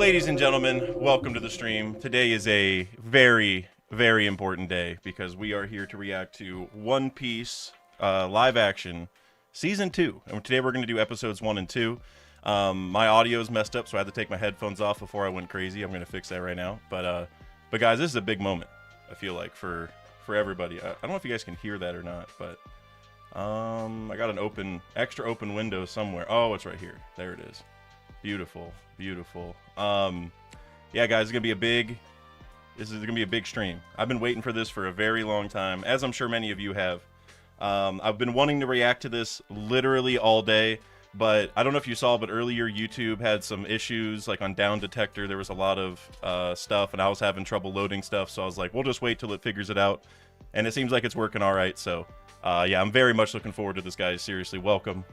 Ladies and gentlemen, welcome to the stream. Today is a very, very important day because we are here to react to One Piece live action season 2. And today we're going to do episodes 1 and 2. My audio is messed up, so I had to take my headphones off before I went crazy. I'm going to fix that right now. But guys, this is a big moment, I feel like, for everybody. I don't know if you guys can hear that or not, but I got an extra open window somewhere. Oh, it's right here. There it is. Beautiful, beautiful. Yeah, guys, this is gonna be a big stream. I've been waiting for this for a very long time, as I'm sure many of you have. I've been wanting to react to this literally all day, but I don't know if you saw, but earlier YouTube had some issues, like on Down Detector. There was a lot of stuff, and I was having trouble loading stuff, so I was like, we'll just wait till it figures it out. And it seems like it's working all right, so yeah, I'm very much looking forward to this, guys. Seriously, welcome.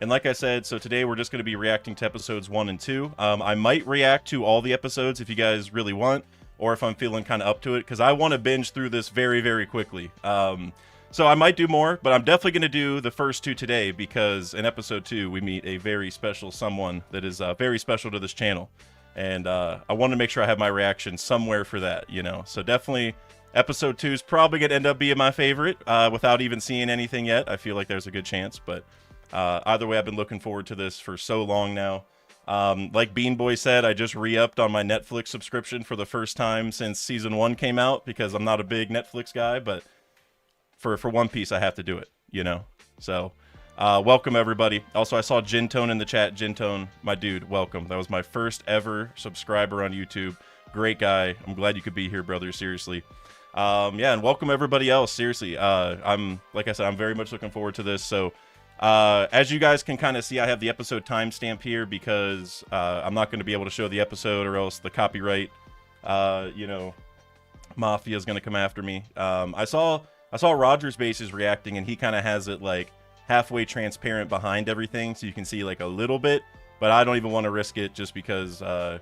And like I said, so today we're just going to be reacting to episodes 1 and 2. I might react to all the episodes if you guys really want, or if I'm feeling kind of up to it, because I want to binge through this very, very quickly. So I might do more, but I'm definitely going to do the first 2 today, because in episode 2 we meet a very special someone that is very special to this channel. And I want to make sure I have my reaction somewhere for that, you know. So definitely episode 2 is probably going to end up being my favorite without even seeing anything yet. I feel like there's a good chance, but either way, I've been looking forward to this for so long now. Like Bean Boy said, I just re-upped on my Netflix subscription for the first time since season 1 came out, because I'm not a big Netflix guy, but for One Piece, I have to do it, you know? So, welcome everybody. Also, I saw Gintone in the chat. Gintone, my dude, welcome. That was my first ever subscriber on YouTube. Great guy. I'm glad you could be here, brother, seriously. Yeah, and welcome everybody else, seriously. Like I said, I'm very much looking forward to this, so as you guys can kind of see, I have the episode timestamp here because I'm not going to be able to show the episode, or else the copyright, you know, mafia is going to come after me. I saw Roger's Bases reacting, and he kind of has it like halfway transparent behind everything, so you can see like a little bit. But I don't even want to risk it, just because I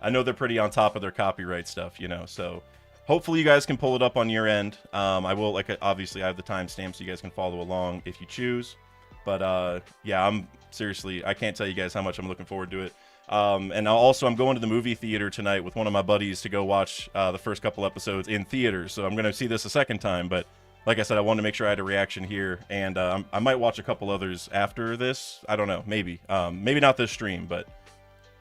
know they're pretty on top of their copyright stuff, you know. So hopefully you guys can pull it up on your end. I will, like, obviously I have the timestamp, so you guys can follow along if you choose. But yeah, I'm seriously, I can't tell you guys how much I'm looking forward to it. And also, I'm going to the movie theater tonight with one of my buddies to go watch the first couple episodes in theaters. So I'm going to see this a second time. But like I said, I wanted to make sure I had a reaction here. And I might watch a couple others after this. I don't know, maybe. Maybe not this stream, but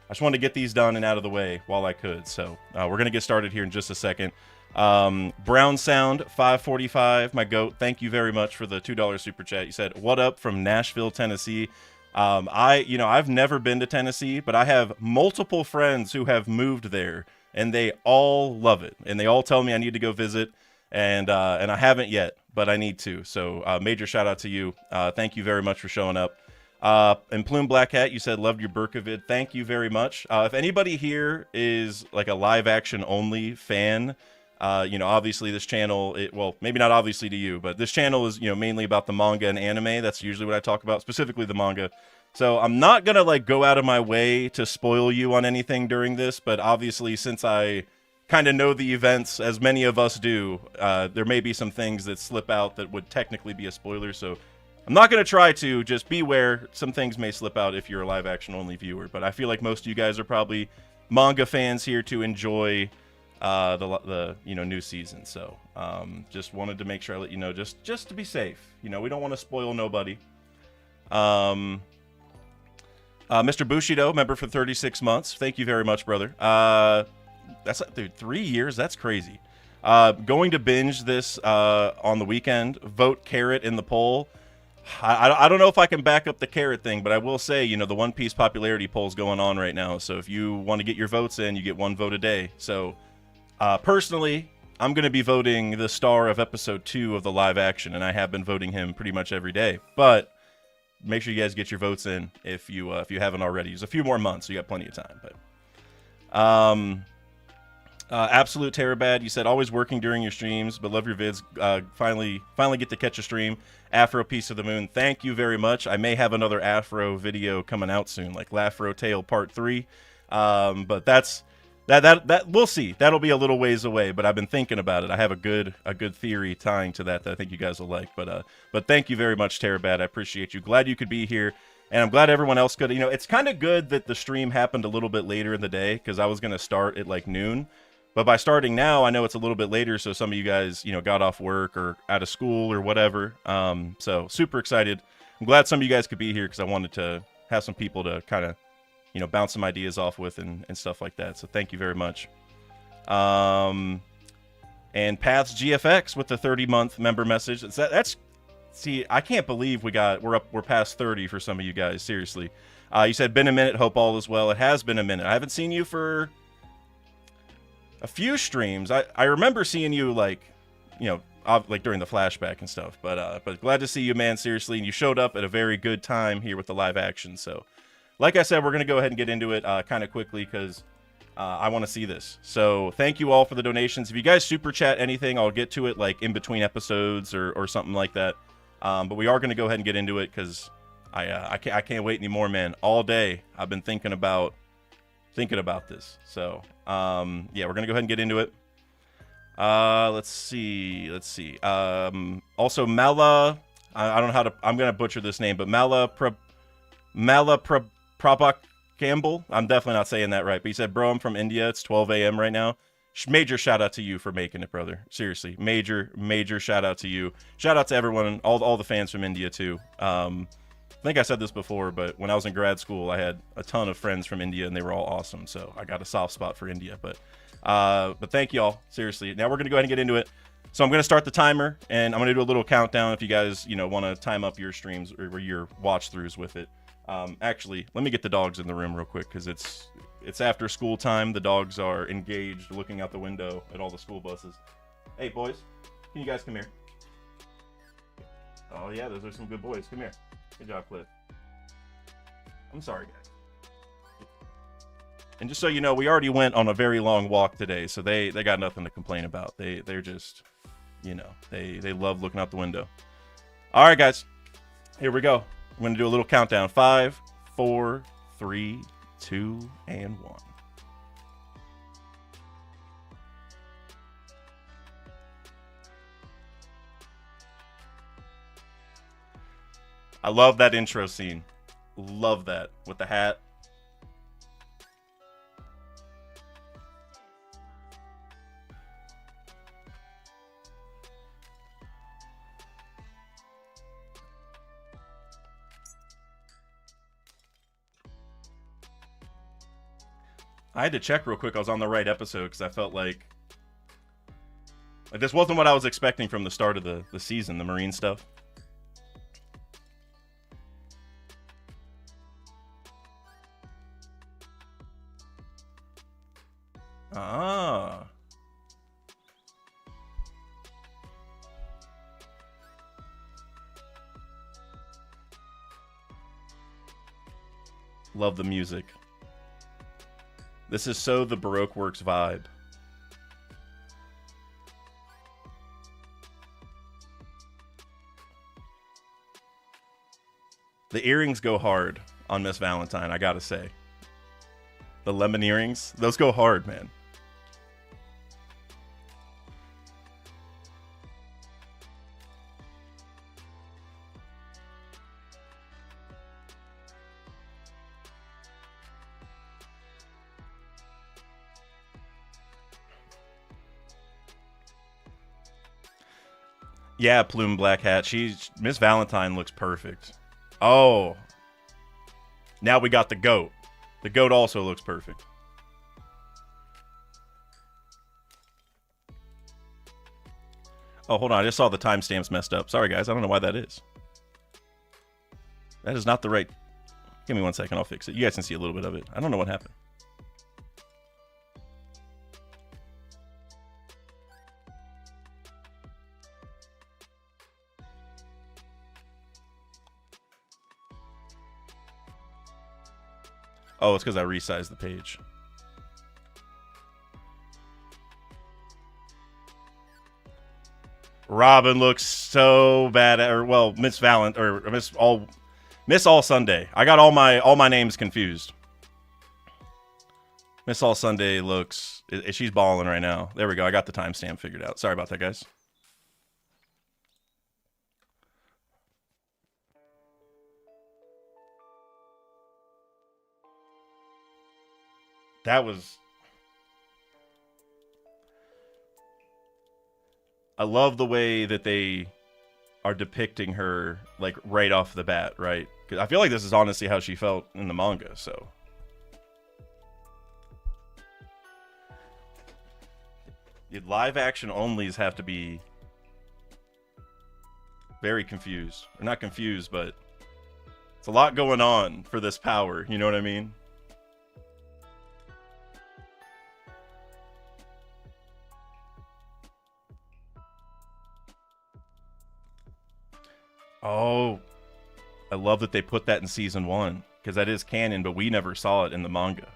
I just wanted to get these done and out of the way while I could. So we're going to get started here in just a second. Brown Sound 545, my goat, thank you very much for the $2 super chat. You said, what up from Nashville, Tennessee? I've never been to Tennessee, but I have multiple friends who have moved there, and they all love it, and they all tell me I need to go visit, and I haven't yet, but I need to. So major shout out to you. Thank you very much for showing up. And Plume Black Hat, you said loved your Burkavid. Thank you very much. If anybody here is like a live action only fan, you know, obviously this channel, well, maybe not obviously to you, but this channel is, you know, mainly about the manga and anime. That's usually what I talk about, specifically the manga. So I'm not gonna like go out of my way to spoil you on anything during this, but obviously since I kind of know the events, as many of us do, there may be some things that slip out that would technically be a spoiler. So I'm not gonna try to, just beware. Some things may slip out if you're a live action only viewer, but I feel like most of you guys are probably manga fans here to enjoy the you know, new season. So just wanted to make sure I let you know, just to be safe, you know, we don't want to spoil nobody. Mr. Bushido, member for 36 months, thank you very much, brother. That's, dude, 3 years, that's crazy. Going to binge this on the weekend. Vote carrot in the poll. I don't know if I can back up the carrot thing, but I will say, you know, the One Piece popularity poll's going on right now, so if you want to get your votes in, you get 1 vote a day. So personally, I'm going to be voting the star of episode 2 of the live action, and I have been voting him pretty much every day. But make sure you guys get your votes in if you haven't already. There's a few more months, so you got plenty of time. But Absolute Terabad, you said always working during your streams, but love your vids. Finally get to catch a stream. Afro Piece of the Moon, thank you very much. I may have another Afro video coming out soon, like Lafro Tale Part 3. But that we'll see. That'll be a little ways away, but I've been thinking about it. I have a good theory tying to that I think you guys will like. But thank you very much, Terabad. I appreciate you. Glad you could be here. And I'm glad everyone else could. It's kind of good that the stream happened a little bit later in the day because I was going to start at like noon. But by starting now, I know it's a little bit later, so some of you guys, got off work or out of school or whatever. So super excited. I'm glad some of you guys could be here because I wanted to have some people to kind of, bounce some ideas off with and stuff like that. So thank you very much. And Paths GFX with the 30-month member message. See, I can't believe we're past 30 for some of you guys. Seriously, you said been a minute. Hope all is well. It has been a minute. I haven't seen you for a few streams. I remember seeing you like during the flashback and stuff. But glad to see you, man. Seriously, and you showed up at a very good time here with the live action. So, like I said, we're gonna go ahead and get into it kind of quickly because I want to see this. So thank you all for the donations. If you guys super chat anything, I'll get to it like in between episodes or something like that. But we are going to go ahead and get into it because I can't wait anymore, man. All day I've been thinking about this. So yeah, we're going to go ahead and get into it. Let's see. Also Mala, I don't know how to, I'm going to butcher this name, but Mala Prabhak Campbell. I'm definitely not saying that right, but he said, bro, I'm from India. It's 12 a.m. right now. Major shout out to you for making it, brother. Seriously, major shout out to you. Shout out to everyone, all the fans from India too. I think I said this before, but when I was in grad school, I had a ton of friends from India, and they were all awesome. So I got a soft spot for India. But thank y'all, seriously. Now we're gonna go ahead and get into it. So I'm gonna start the timer, and I'm gonna do a little countdown if you guys, want to time up your streams or your watch throughs with it. Actually, let me get the dogs in the room real quick because it's after school time. The dogs are engaged looking out the window at all the school buses. Hey, boys, can you guys come here? Oh, yeah, those are some good boys. Come here. Good job, Cliff. I'm sorry, guys. And just so you know, we already went on a very long walk today, so they got nothing to complain about. They're just, they love looking out the window. All right, guys, here we go. I'm going to do a little countdown. 5, 4, 3, 2, and 1. I love that intro scene. Love that. With the hat. I had to check real quick I was on the right episode because I felt like this wasn't what I was expecting from the start of the season, the Marine stuff. Ah. Love the music. This is so the Baroque Works vibe. The earrings go hard on Miss Valentine, I gotta say. The lemon earrings, those go hard, man. Yeah, plume black hat. Miss Valentine looks perfect. Oh. Now we got the goat. The goat also looks perfect. Oh, hold on. I just saw the timestamps messed up. Sorry, guys. I don't know why that is. That is not the right... Give me 1 second. I'll fix it. You guys can see a little bit of it. I don't know what happened. Oh, it's because I resized the page. Robin looks so bad, Miss Valent or Miss All Sunday. I got all my names confused. Miss All Sunday looks, she's balling right now. There we go. I got the timestamp figured out. Sorry about that, guys. That was... I love the way that they are depicting her, like, right off the bat, right? Because I feel like this is honestly how she felt in the manga, so... Live action onlys have to be very confused. Or not confused, but it's a lot going on for this power, you know what I mean? Oh, I love that they put that in season 1, because that is canon, but we never saw it in the manga.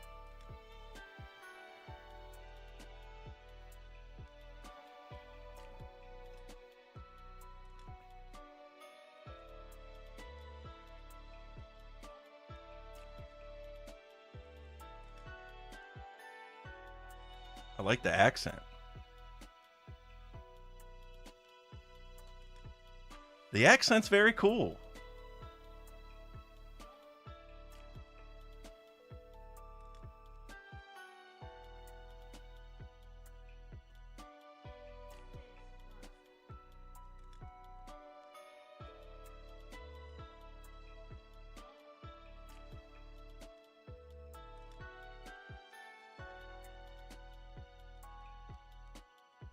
I like the accent. The accent's very cool.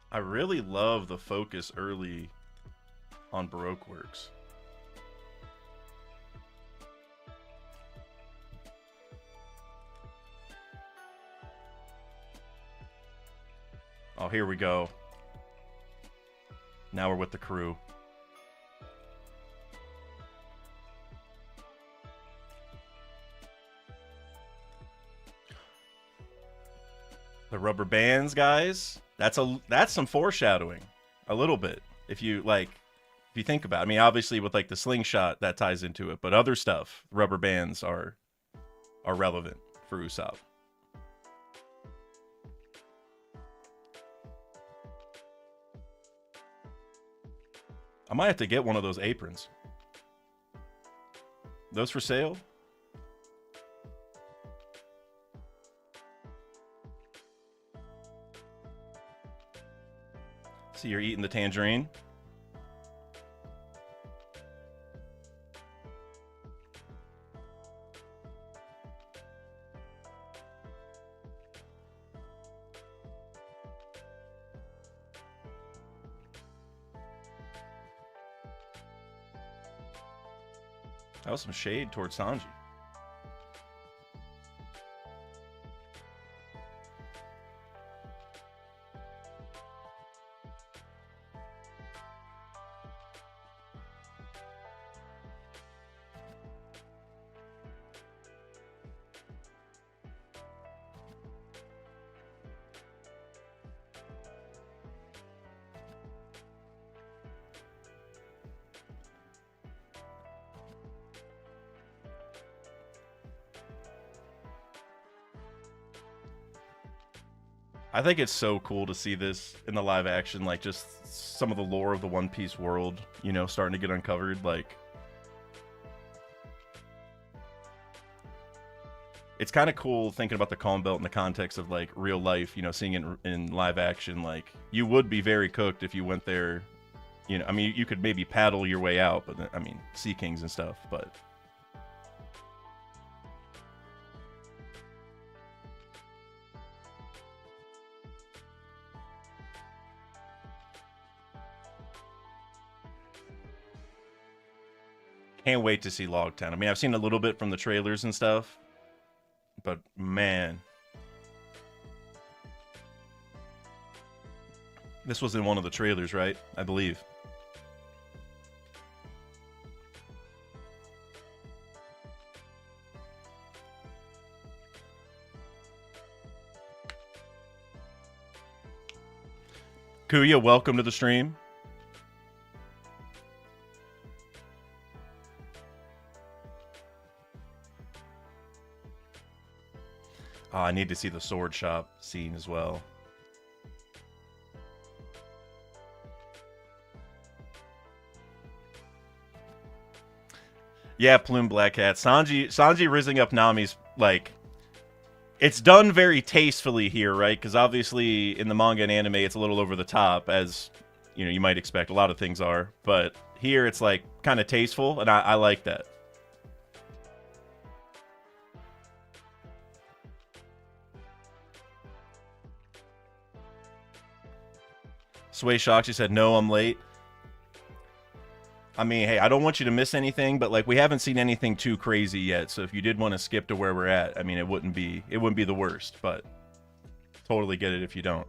I really love the focus early on Baroque works. Oh, here we go. Now we're with the crew. The rubber bands, guys. That's some foreshadowing, a little bit. If you think about it. I mean, obviously with like the slingshot that ties into it, but other stuff, rubber bands are relevant for Usopp. I might have to get one of those aprons. Those for sale? See, you're eating the tangerine. That was some shade towards Sanji. I think it's so cool to see this in the live action, like just some of the lore of the One Piece world, you know, starting to get uncovered. Like, it's kind of cool thinking about the Calm Belt in the context of like real life, you know, seeing it in live action. Like, you would be very cooked if you went there, you know. I mean, you could maybe paddle your way out, but I mean, Sea Kings and stuff, but. Can't wait to see Loguetown. I mean, I've seen a little bit from the trailers and stuff, but man, this was in one of the trailers, right? I believe. Kuya, welcome to the stream. Oh, I need to see the sword shop scene as well. Yeah, Plume Black Hat. Sanji rizzing up Nami's, like, It's done very tastefully here, right? Because obviously in the manga and anime, it's a little over the top, as you know, you might expect. A lot of things are, but here it's like kind of tasteful, and I like that. Sway Shock, she said, "No, I'm late." I mean, hey, I don't want you to miss anything, but like we haven't seen anything too crazy yet. So if you did want to skip to where we're at, I mean, it wouldn't be the worst, but totally get it if you don't.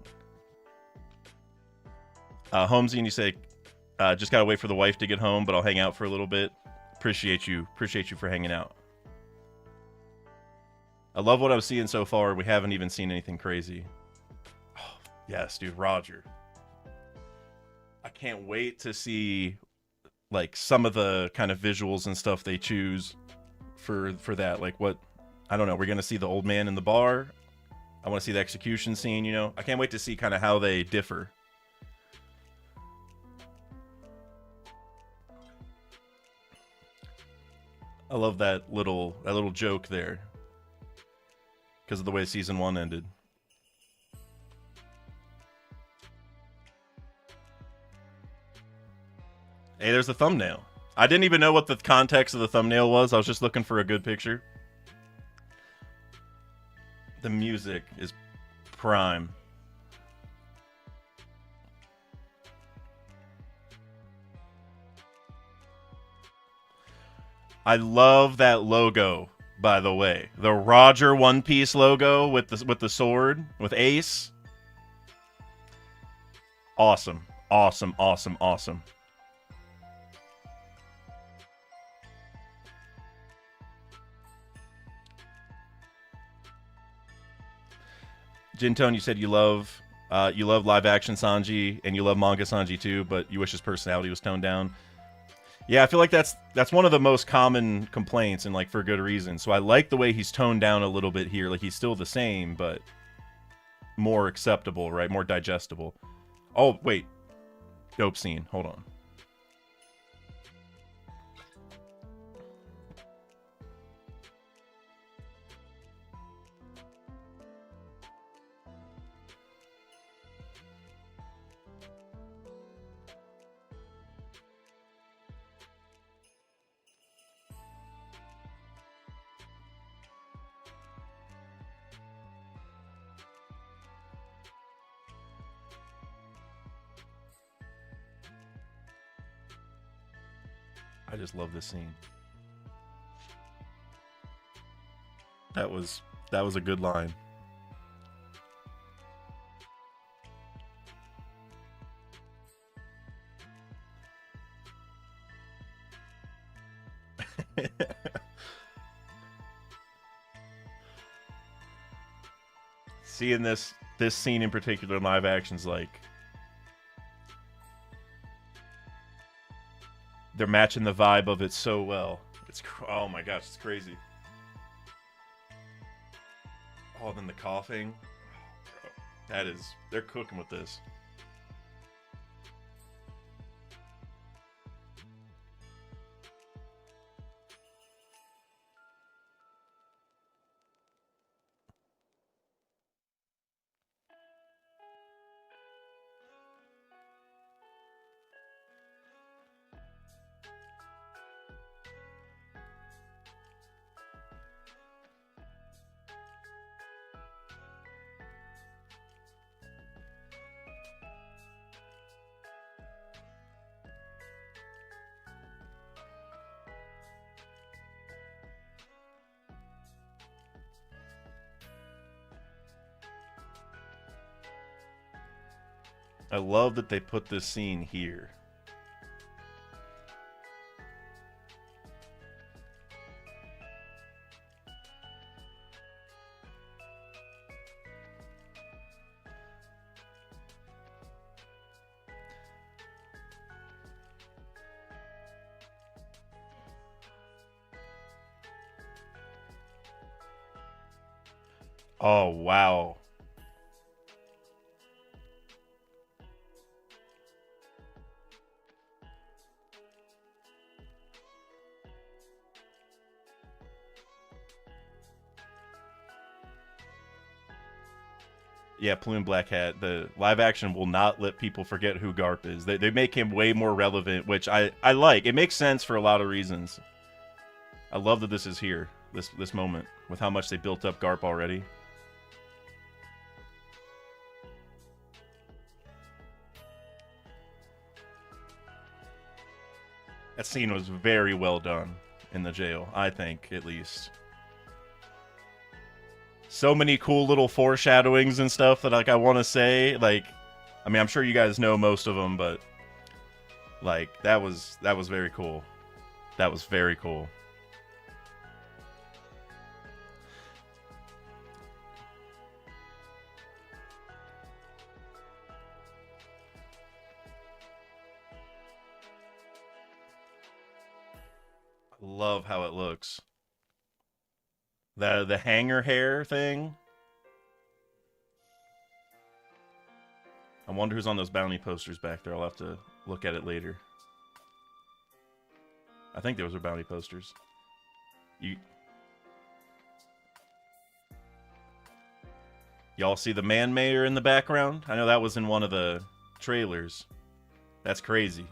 Holmesy, and you say, just gotta wait for the wife to get home, but I'll hang out for a little bit. Appreciate you for hanging out. I love what I'm seeing so far. We haven't even seen anything crazy. Oh, yes, dude, Roger. I can't wait to see like some of the kind of visuals and stuff they choose for that. Like what, I don't know. We're gonna see the old man in the bar. I want to see the execution scene. You know, I can't wait to see kind of how they differ. I love that little joke there because of the way season one ended. Hey, there's the thumbnail. I didn't even know what the context of the thumbnail was. I was just looking for a good picture. The music is prime. I love that logo, by the way. The Roger One Piece logo with the sword with Ace. Awesome. Awesome, awesome, awesome. Jintone, you said you love live action Sanji and you love manga Sanji too, but you wish his personality was toned down. Yeah, I feel like that's one of the most common complaints, and like for good reason. So I like the way he's toned down a little bit here. Like he's still the same, but more acceptable, right? More digestible. Oh wait, dope scene. Hold on. I just love this scene. That was that was a good line. Seeing this scene in particular in live action's like they're matching the vibe of it so well. Oh my gosh, it's crazy. Oh, then the coughing. That is, they're cooking with this. I love that they put this scene here. Oh, wow. Yeah, Plume Black Hat. The live action will not let people forget who Garp is. They make him way more relevant, which I like. It makes sense for a lot of reasons. I love that this is here, this moment, with how much they built up Garp already. That scene was very well done in the jail, I think, at least. So many cool little foreshadowings and stuff that like I want to say. Like, I mean, I'm sure you guys know most of them, but like that was very cool. That was very cool. Love how it looks. The hanger hair thing. I wonder who's on those bounty posters back there. I'll have to look at it later. I think those are bounty posters. Y'all see the man mayor in the background? I know that was in one of the trailers. That's crazy.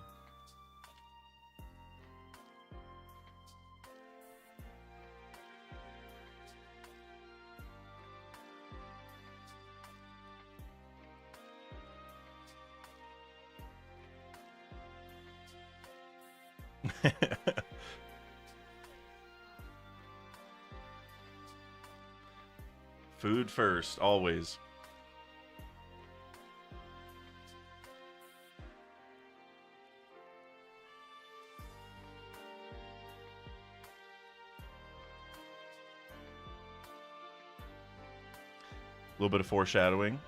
Food first, always. A little bit of foreshadowing.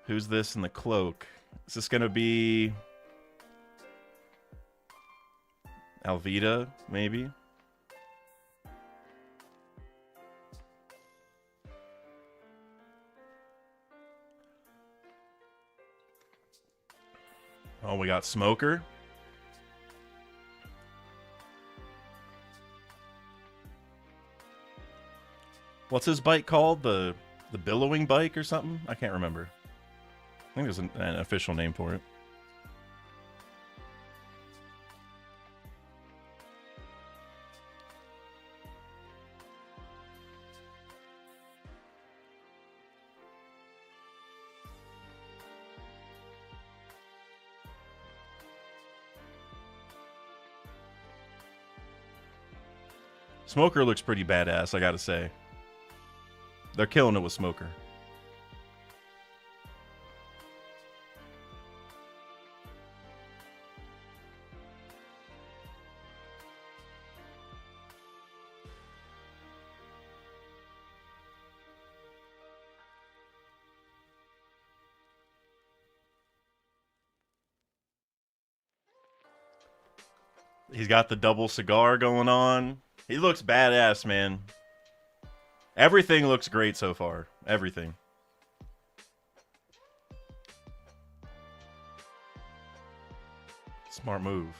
Who's this in the cloak? Is this gonna be Alvida, maybe? Oh, we got Smoker. What's his bike called? The billowing bike or something? I can't remember. I think there's an official name for it. Smoker looks pretty badass, I gotta say. They're killing it with Smoker. He's got the double cigar going on. He looks badass, man. Everything looks great so far. Everything. Smart move.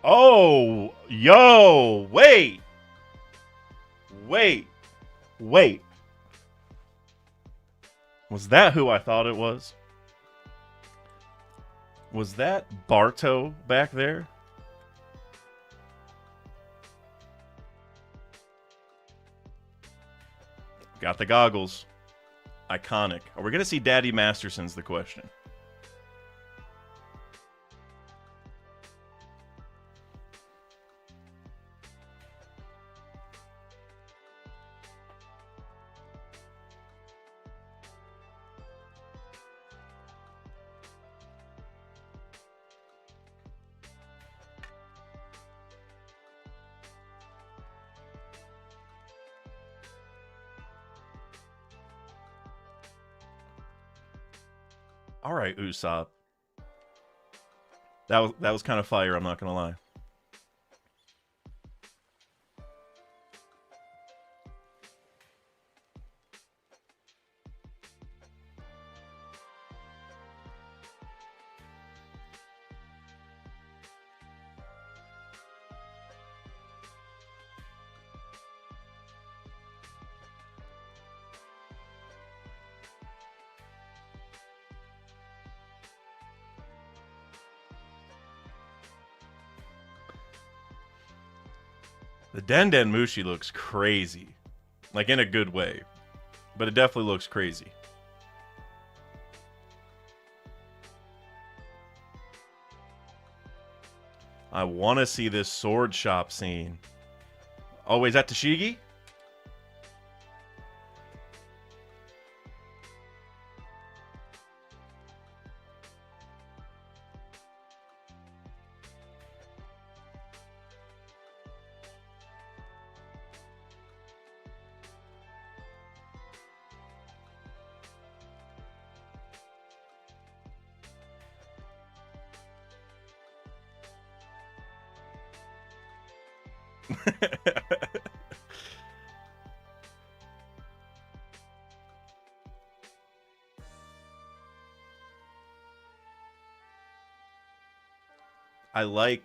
Oh, yo, wait. Wait. Wait. Was that who I thought it was? Was that Barto back there? Got the goggles. Iconic. Are we going to see Daddy Masterson's the question? All right, Usopp. That was kind of fire. I'm not gonna lie. The Den Mushi looks crazy, like in a good way, but it definitely looks crazy. I want to see this sword shop scene. Oh, is that Tashigi? I like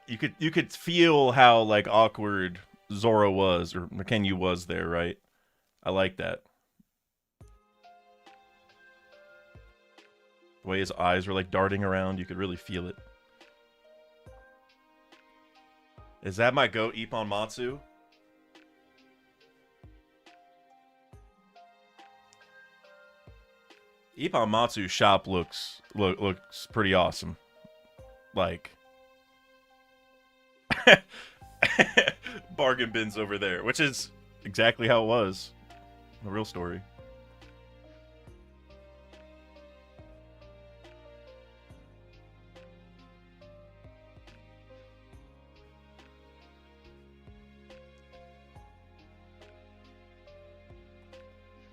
you could feel how like awkward Zoro was or Kenyu was there, right? I like that. The way his eyes were like darting around, you could really feel it. Is that my goat Ippon Matsu? Ippon Matsu's shop looks pretty awesome. Like bargain bins over there, which is exactly how it was. The real story.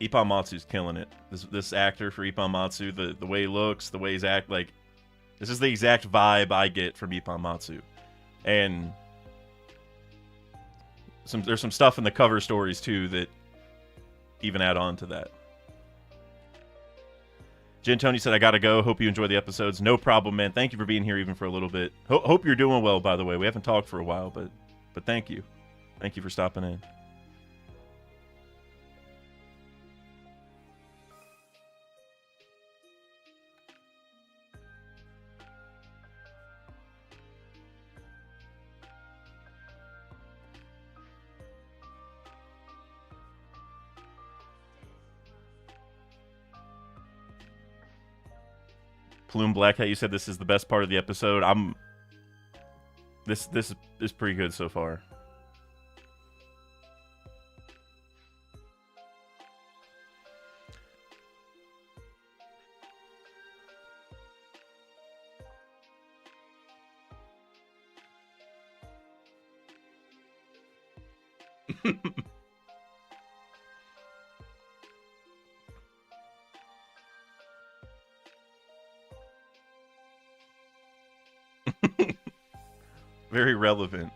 Ippon Matsu's killing it. This actor for Ippon Matsu, the way he looks, the way he's act, like this is the exact vibe I get from Ippon Matsu. And there's some stuff in the cover stories too that even add on to that. Jen Tony said, I gotta go. Hope you enjoy the episodes. No problem, man. Thank you for being here even for a little bit. Hope you're doing well, by the way. We haven't talked for a while, but thank you. Thank you for stopping in. Plume Blackhat, you said this is the best part of the episode. This is pretty good so far. Very relevant.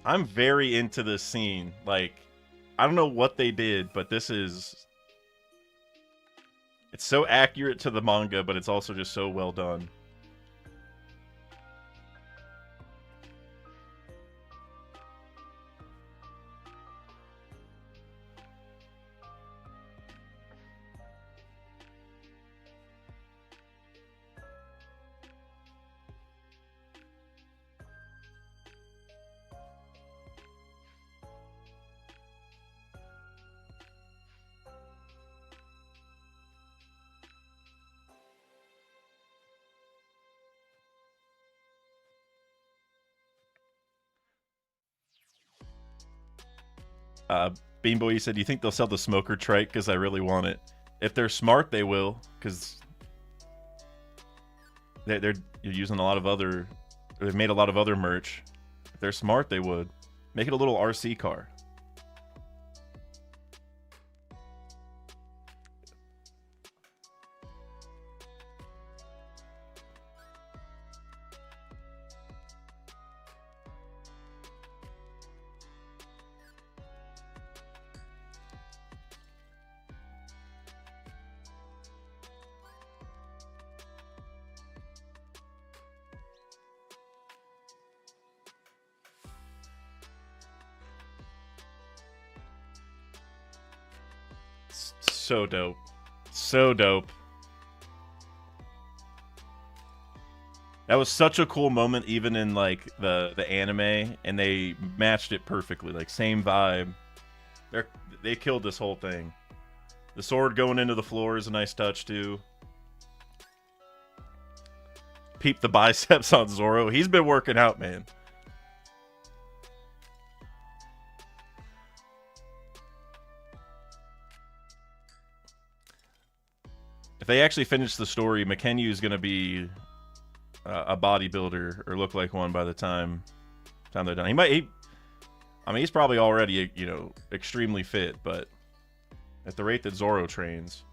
I'm very into this scene. Like, I don't know what they did, but it's so accurate to the manga, but it's also just so well done. Beanboy, you said, you think they'll sell the smoker trike? Because I really want it. If they're smart, they will, because they're using a lot of other. They've made a lot of other merch. If they're smart, they would make it a little RC car. So dope. So dope. That was such a cool moment, even in like the anime, and they matched it perfectly. Like same vibe. They killed this whole thing. The sword going into the floor is a nice touch too. Peep the biceps on Zoro. He's been working out, man. If they actually finish the story, McKenyu is going to be a bodybuilder or look like one by the time they're done. I mean, he's probably already, you know, extremely fit, but at the rate that Zoro trains.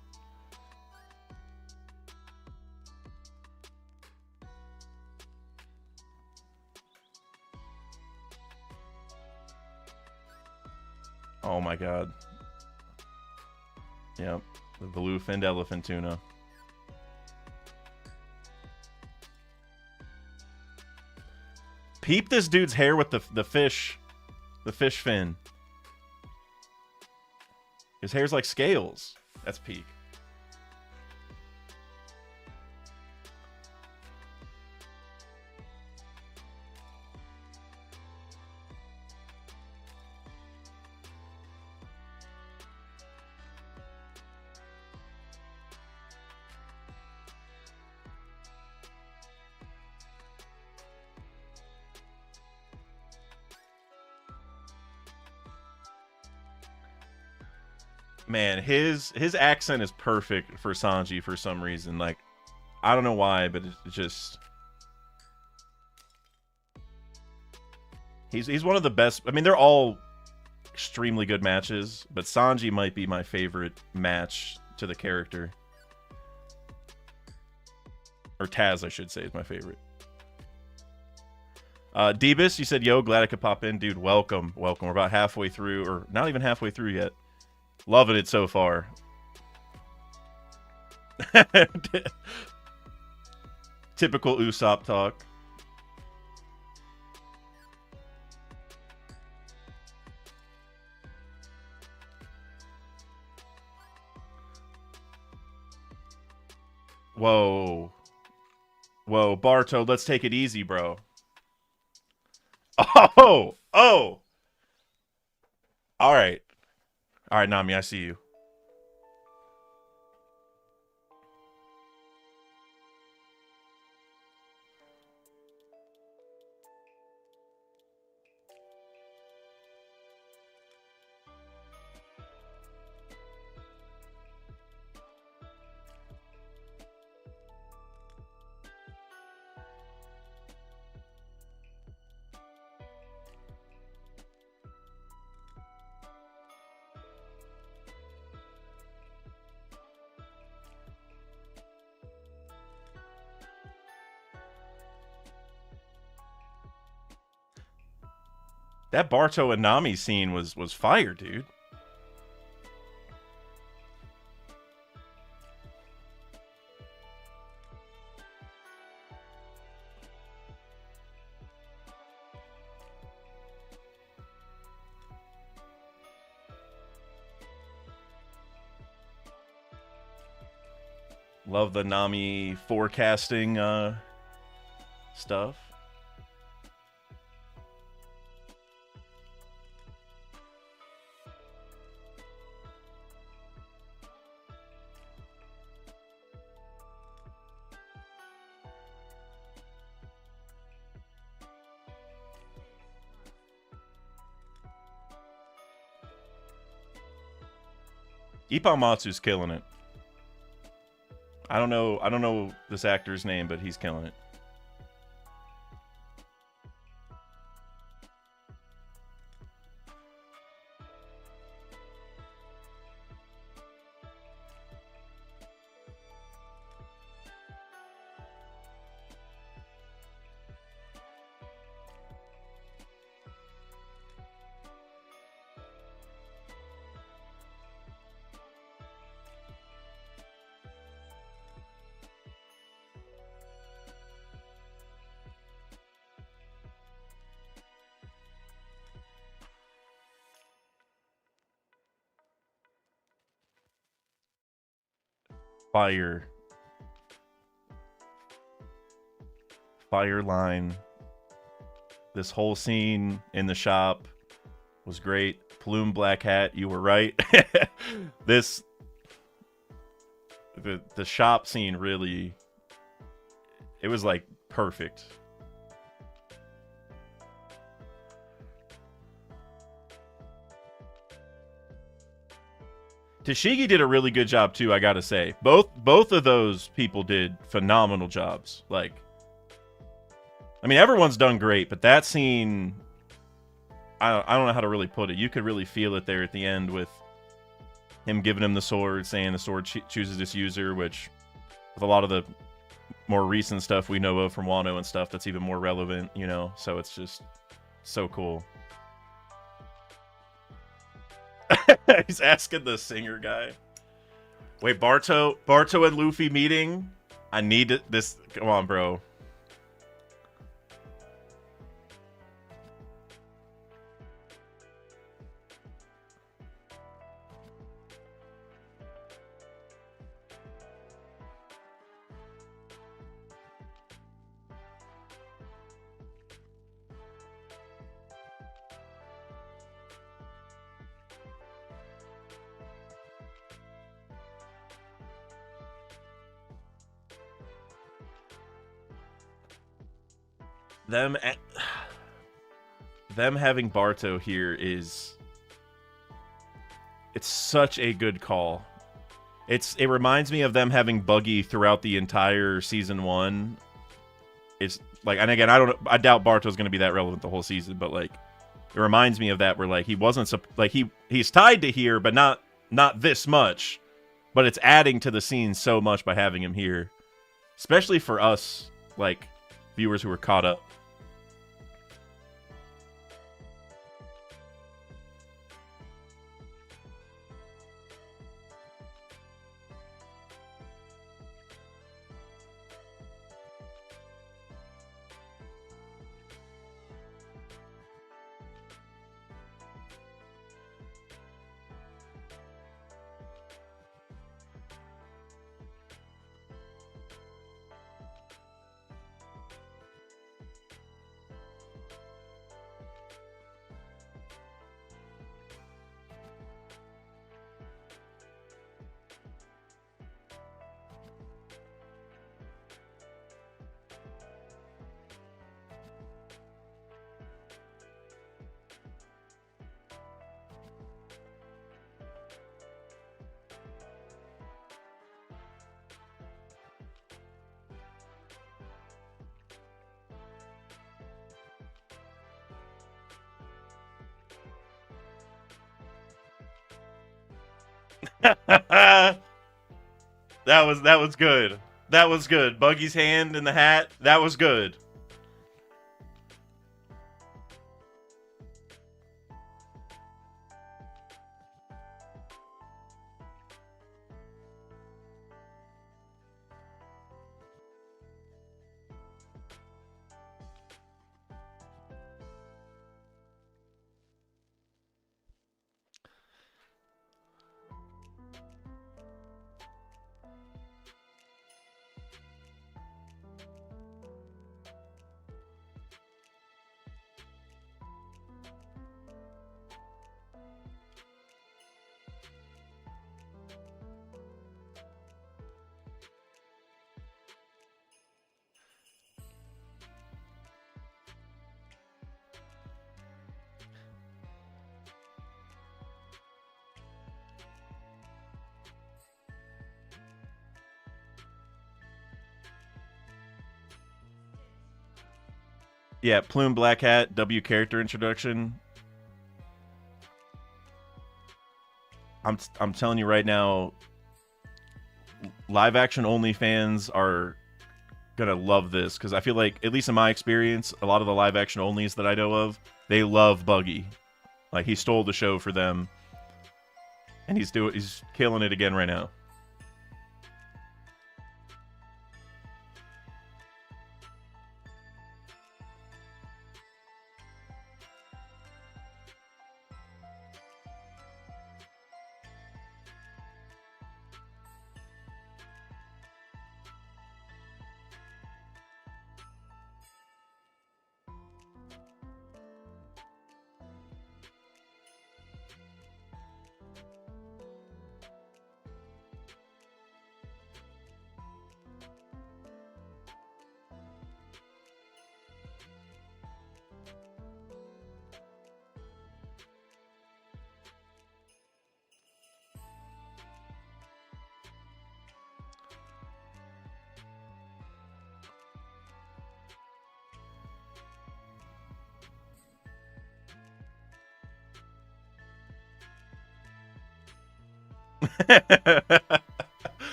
Oh my god. Yep. The blue-finned elephant tuna. Peep this dude's hair with the fish fin. His hair's like scales. That's peak. Man, his accent is perfect for Sanji for some reason. Like, I don't know why, but it's just he's one of the best. I mean, they're all extremely good matches, but Sanji might be my favorite match to the character. Or Taz, I should say, is my favorite. Debus, you said, yo, glad I could pop in. Dude, welcome. Welcome. We're about halfway through, or not even halfway through yet. Loving it so far. Typical Usopp talk. Whoa. Whoa, Barto, let's take it easy, bro. Oh! Oh! Alright. Alright, Nami, I see you. That Barto and Nami scene was fire, dude. Love the Nami forecasting stuff. Ippomatsu's killing it. I don't know this actor's name, but he's killing it. Fire. Fire line. This whole scene in the shop was great. Plume black hat, you were right. this the shop scene really, it was like perfect. Tashigi did a really good job too, I gotta say. Both of those people did phenomenal jobs. Like, I mean, everyone's done great, but that scene, I don't know how to really put it. You could really feel it there at the end with him giving him the sword, saying the sword chooses its user, which with a lot of the more recent stuff we know of from Wano and stuff, that's even more relevant, you know? So it's just so cool. He's asking the singer guy. Wait, Barto and Luffy meeting? I need this. Come on, bro. Them having Barto here is, it's such a good call. It reminds me of them having Buggy throughout the entire season 1. It's like, and again, I doubt Barto's going to be that relevant the whole season, but like, it reminds me of that where like he wasn't like he's tied to here, but not this much. But it's adding to the scene so much by having him here, especially for us like viewers who are caught up. that was good. That was good. Buggy's hand in the hat. That was good. Yeah, Plume Black Hat, W character introduction. I'm telling you right now, live action only fans are gonna love this because I feel like, at least in my experience, a lot of the live action onlys that I know of, they love Buggy. Like, he stole the show for them, and he's killing it again right now.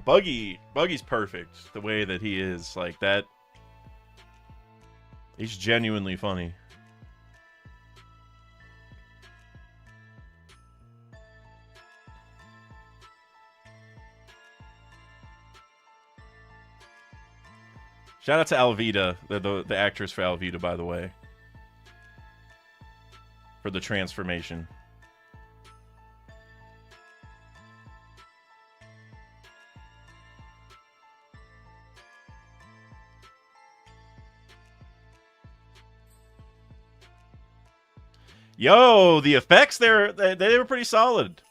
Buggy, Buggy's perfect the way that he is. Like that, he's genuinely funny. Shout out to Alvida, the actress for Alvida, by the way, for the transformation. Yo, the effects there, they were pretty solid.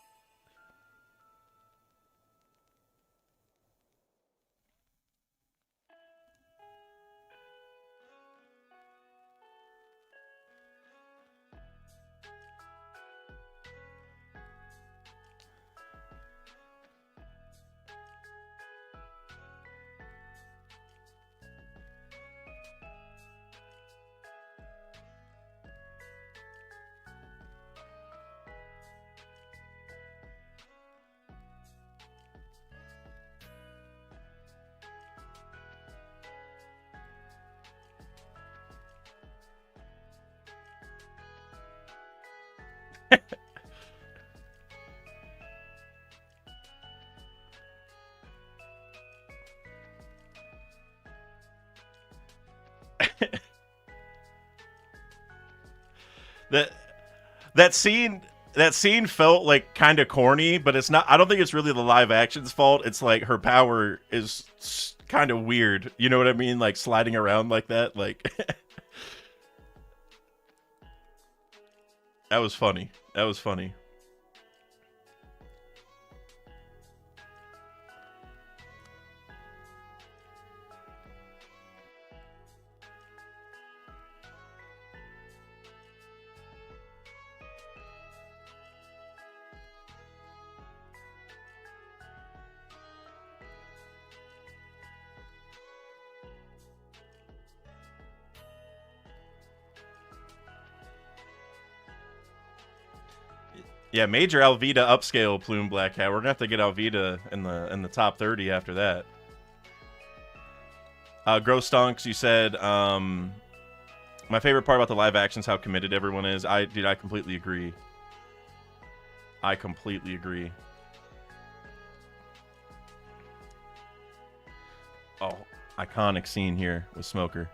that scene felt like kind of corny, but it's not. I don't think it's really the live action's fault. It's like her power is kind of weird. You know what I mean? Like sliding around like that. Like that was funny. That was funny. Yeah, major Alvida upscale Plume Black Hat. We're gonna have to get Alvida in the top 30 after that. Gross Stonks, you said, my favorite part about the live action is how committed everyone is. I completely agree. I completely agree. Oh, iconic scene here with Smoker.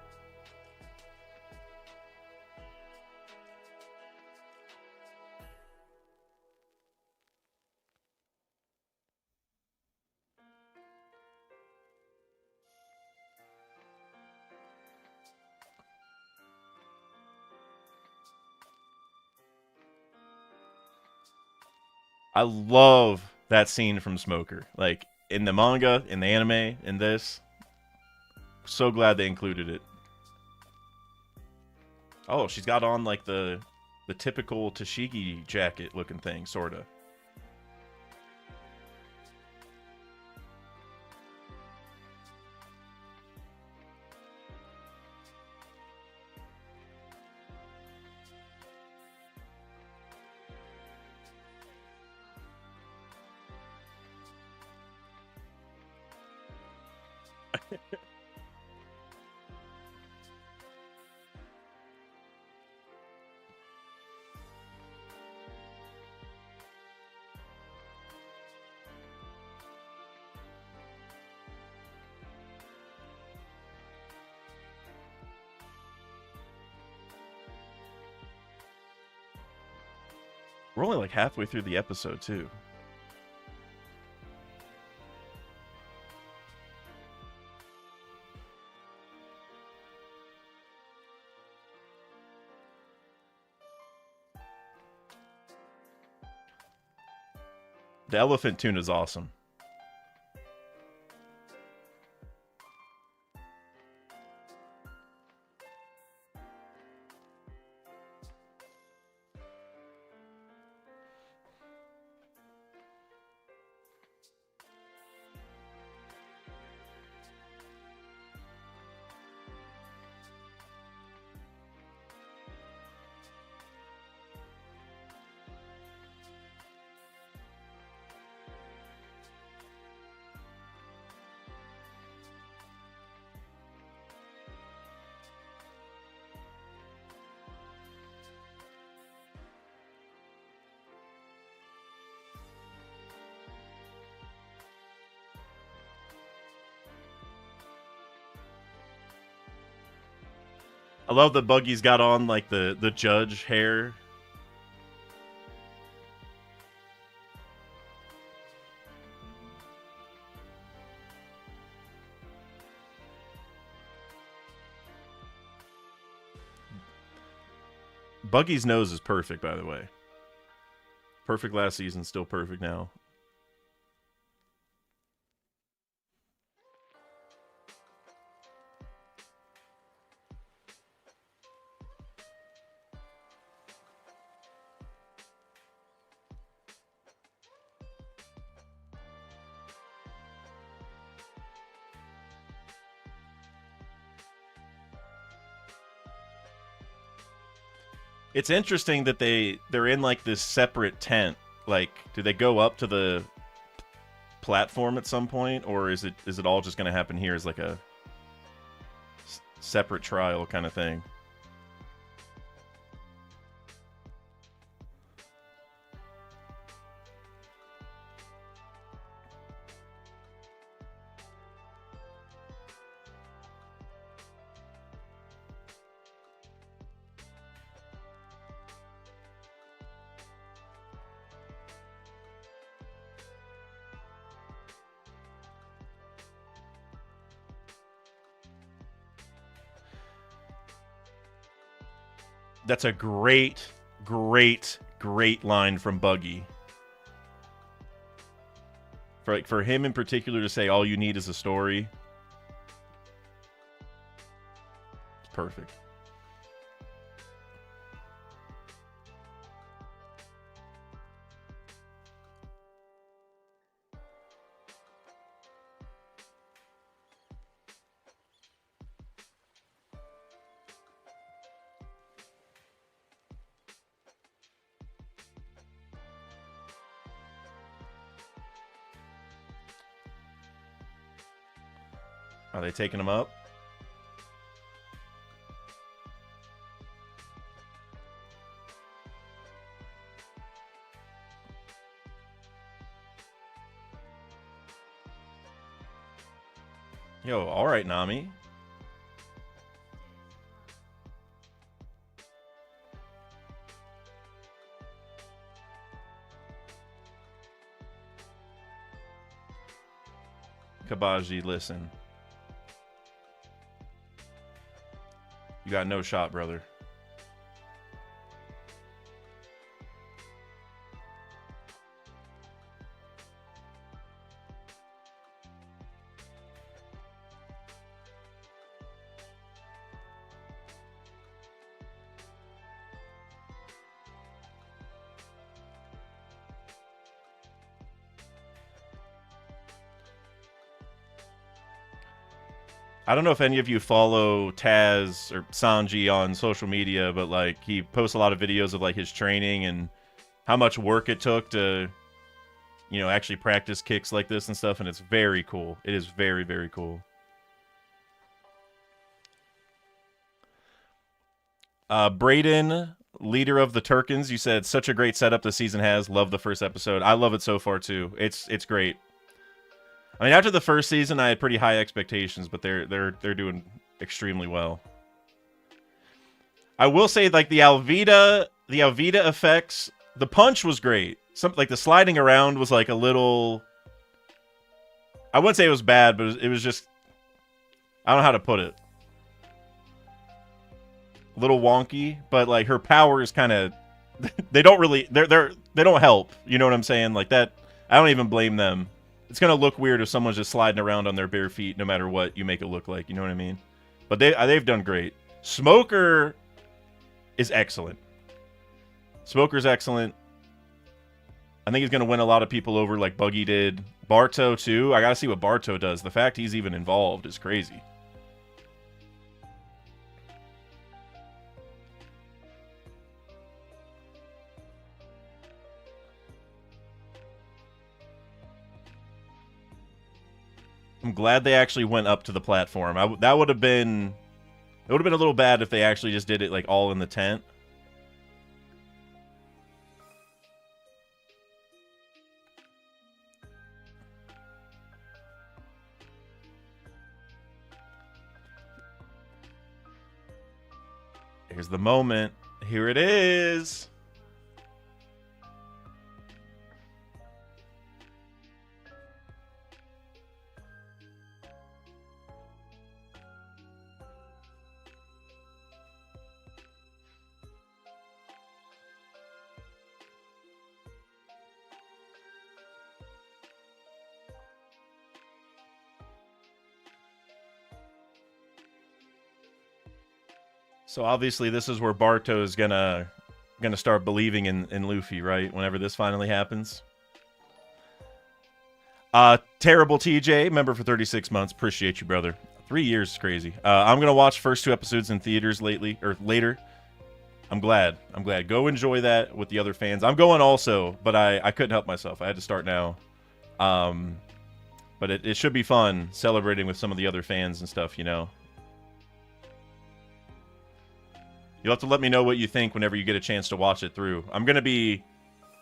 I love that scene from Smoker. Like, in the manga, in the anime, in this. So glad they included it. Oh, she's got on, like, the typical Tashigi jacket looking thing, sorta. We're only like halfway through the episode, too. The elephant tune is awesome. I love that Buggy's got on like the judge hair. Buggy's nose is perfect, by the way. Perfect last season, still perfect now. It's interesting that they're in like this separate tent. Like, do they go up to the platform at some point, or is it all just going to happen here as like a separate trial kind of thing? That's a great line from Buggy. For him in particular to say all you need is a story. It's perfect. Are they taking him up? Yo, all right, Nami. Kabaji, listen. You got no shot, brother. I don't know if any of you follow Taz or Sanji on social media, but like he posts a lot of videos of like his training and how much work it took to, you know, actually practice kicks like this and stuff, and it's very cool. It is very, very cool. Brayden, leader of the Turkins, you said such a great setup the season has. Love the first episode. I love it so far too. It's great. I mean, after the first season, I had pretty high expectations, but they're doing extremely well. I will say, like the Alvida effects, the punch was great. Like the sliding around was like a little. I wouldn't say it was bad, but it was just. I don't know how to put it. A little wonky, but like her powers kind of. They don't really. They don't help. You know what I'm saying? Like that. I don't even blame them. It's gonna look weird if someone's just sliding around on their bare feet, no matter what you make it look like. You know what I mean? But they've done great. Smoker is excellent. Smoker's excellent. I think he's gonna win a lot of people over, like Buggy did. Barto too. I gotta see what Barto does. The fact he's even involved is crazy. I'm glad they actually went up to the platform. That would have been... It would have been a little bad if they actually just did it, like, all in the tent. Here's the moment. Here it is. So obviously this is where Barto is gonna start believing in Luffy, right? Whenever this finally happens. Terrible TJ, member for 36 months. Appreciate you, brother. 3 years is crazy. I'm gonna watch first 2 episodes in theaters later. I'm glad. Go enjoy that with the other fans. I'm going also, but I couldn't help myself. I had to start now. But it should be fun celebrating with some of the other fans and stuff, you know. You'll have to let me know what you think whenever you get a chance to watch it through. I'm definitely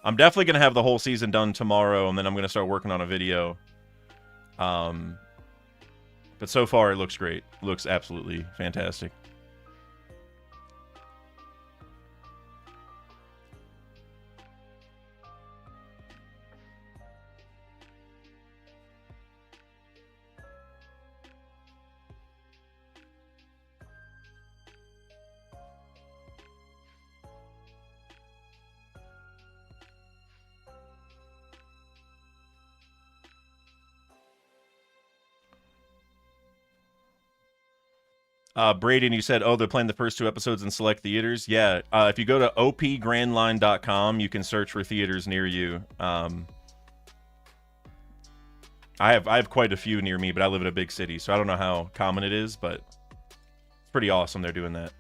going to have the whole season done tomorrow, and then I'm going to start working on a video. But so far, it looks great. It looks absolutely fantastic. Braden, you said, oh, they're playing the first 2 episodes in select theaters. Yeah, if you go to opgrandline.com, you can search for theaters near you. I have quite a few near me, but I live in a big city, so I don't know how common it is, but it's pretty awesome they're doing that.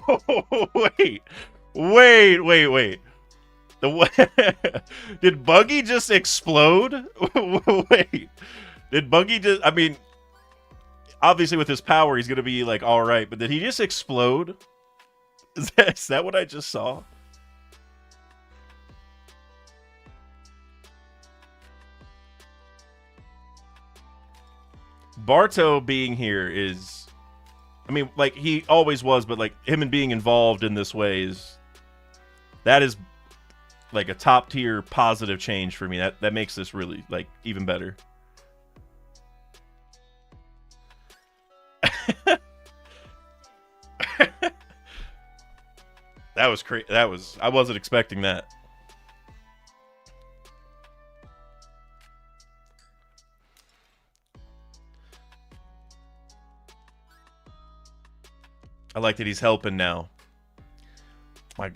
Oh, wait. Did Buggy just explode? Wait. Did Buggy just... I mean, obviously with his power, he's going to be like, all right, but did he just explode? Is that what I just saw? Barto being here is... I mean, like, he always was, but, like, him and being involved in this way is... That is, like, a top-tier positive change for me. That makes this really, like, even better. That was crazy. I wasn't expecting that. I like that he's helping now.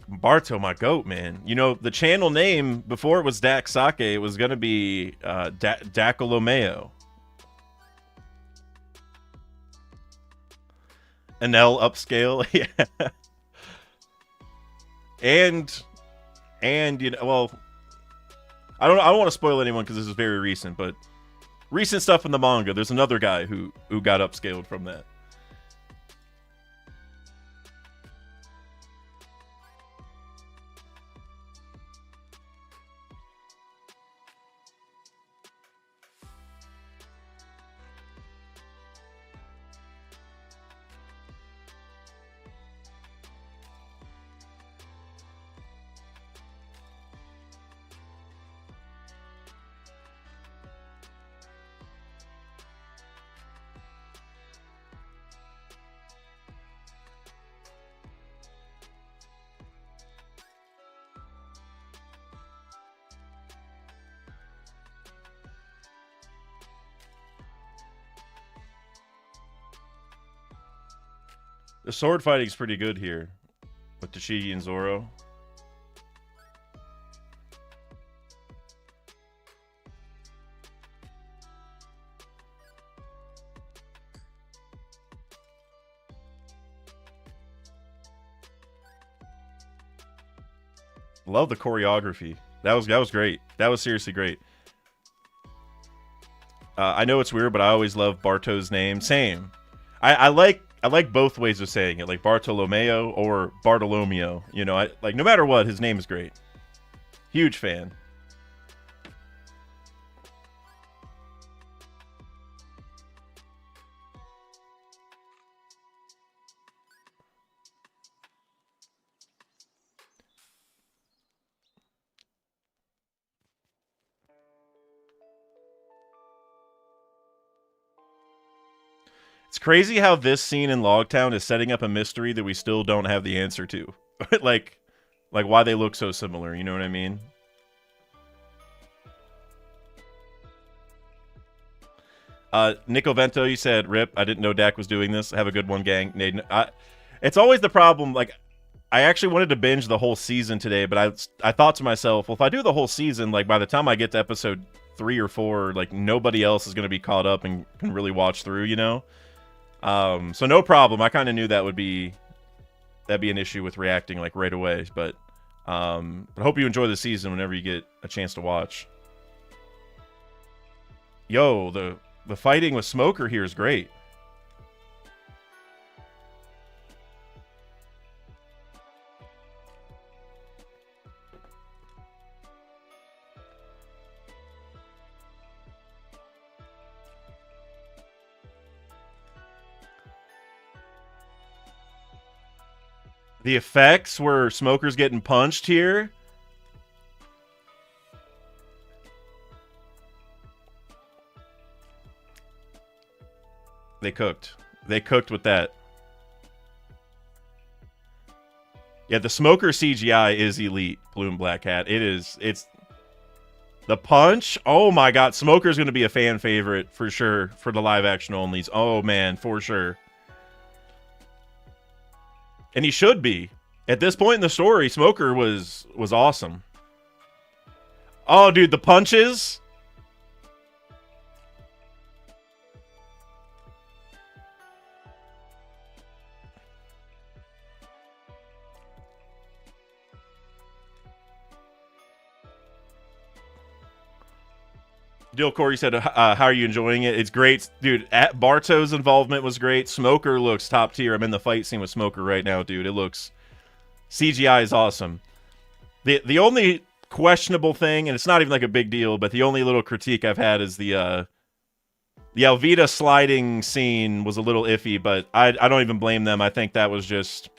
Barto, my goat, man. You know, the channel name, before it was Dak Sake, it was going to be Dacolomeo. An L upscale, yeah. And And you know, well, I don't want to spoil anyone because this is very recent, but recent stuff in the manga. There's another guy who got upscaled from that. The sword fighting's pretty good here with Tashigi and Zoro. Love the choreography. That was great. That was seriously great. I know it's weird, but I always love Barto's name. Same. I like both ways of saying it, like Bartolomeo or Bartolomeo. You know, like no matter what, his name is great. Huge fan. It's crazy how this scene in Loguetown is setting up a mystery that we still don't have the answer to. like why they look so similar, you know what I mean? Nico Vento, you said, "Rip, I didn't know Dak was doing this. Have a good one, gang." Naden, it's always the problem, like, I actually wanted to binge the whole season today, but I thought to myself, well, if I do the whole season, like, by the time I get to episode 3 or 4, like, nobody else is going to be caught up and can really watch through, you know? So no problem. I kind of knew that'd be an issue with reacting, like, right away, but I hope you enjoy the season whenever you get a chance to watch. Yo, the fighting with Smoker here is great. The effects where Smoker's getting punched here. They cooked. They cooked with that. Yeah, the Smoker CGI is elite, Blue and Black Hat. It's the punch. Oh my god, Smoker's going to be a fan favorite for sure for the live action onlys. Oh man, for sure. And he should be. At this point in the story, Smoker was awesome. Oh, dude, the punches. Dill Corey said, how are you enjoying it? It's great. Dude, Barto's involvement was great. Smoker looks top tier. I'm in the fight scene with Smoker right now, dude. It looks... CGI is awesome. The only questionable thing, and it's not even like a big deal, but the only little critique I've had is the Alvida sliding scene was a little iffy, but I don't even blame them. I think that was just...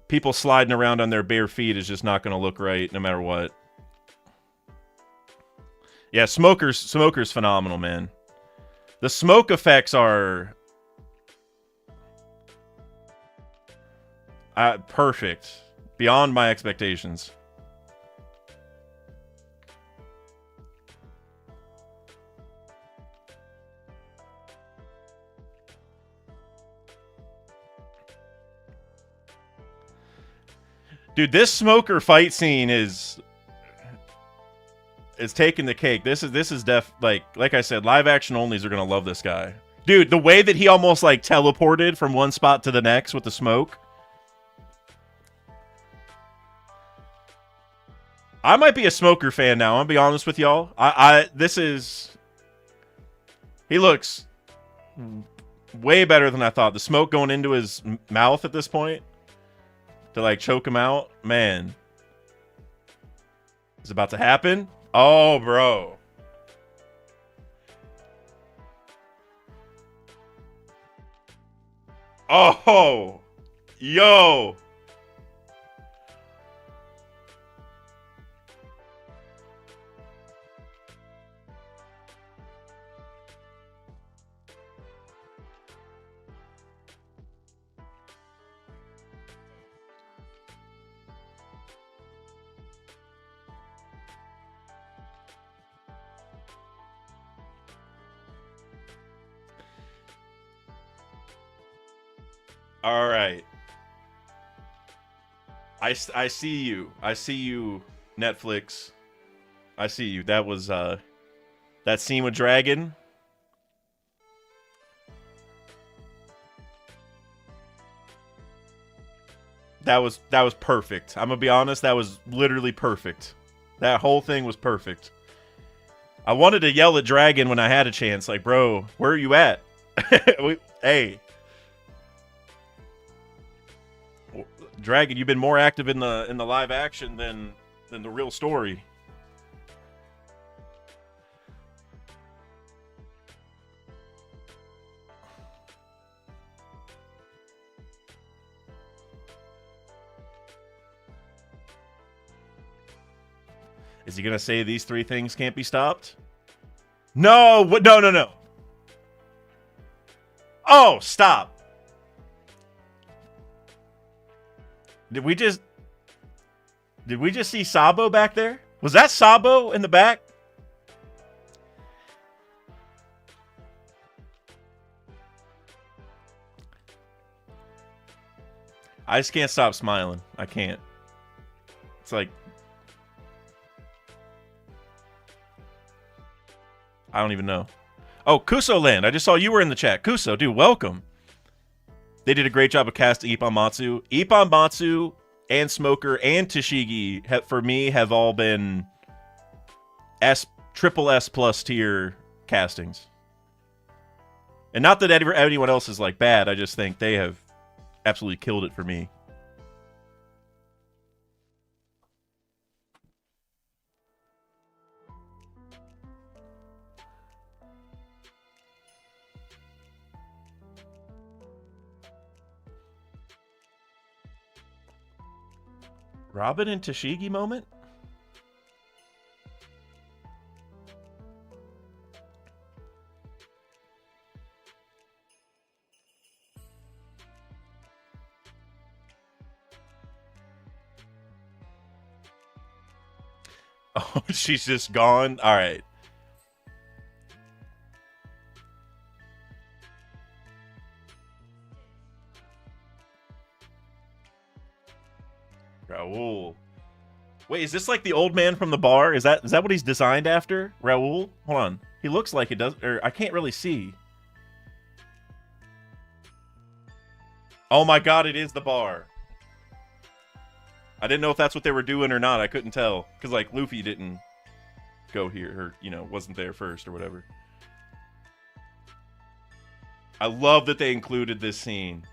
People sliding around on their bare feet is just not going to look right no matter what. Yeah, Smoker's phenomenal, man. The smoke effects are perfect. Beyond my expectations. Dude, this Smoker fight scene is taking the cake. This is like I said, live action onlys are gonna love this guy. Dude, the way that he almost like teleported from one spot to the next with the smoke. I might be a Smoker fan now. I'm gonna be honest with y'all. This is. He looks way better than I thought. The smoke going into his mouth at this point to like choke him out, man. It's about to happen. Oh, bro. Oh, yo. All right. I see you. I see you, Netflix. I see you. That was that scene with Dragon. That was perfect. I'm gonna be honest, that was literally perfect. That whole thing was perfect. I wanted to yell at Dragon when I had a chance, like, bro, where are you at? Hey. Dragon, you've been more active in the live action than the real story. Is he gonna say these three things can't be stopped? No, no, no, no. Oh, stop. Did we just see Sabo back there? Was that Sabo in the back? I just can't stop smiling. I can't. It's like I don't even know. Oh, Kuso Land. I just saw you were in the chat. Kuso, dude, welcome. They did a great job of casting Ippon Matsu. Ippon Matsu and Smoker and Tashigi, for me, have all been triple S plus tier castings. And not that anyone else is like bad. I just think they have absolutely killed it for me. Robin and Tashigi moment? Oh, she's just gone? All right. Raul. Wait, is this like the old man from the bar? Is that what he's designed after? Raul? Hold on. He looks like it does, or I can't really see. Oh my god, it is the bar. I didn't know if that's what they were doing or not. I couldn't tell. Because, like, Luffy didn't go here, or, you know, wasn't there first or whatever. I love that they included this scene.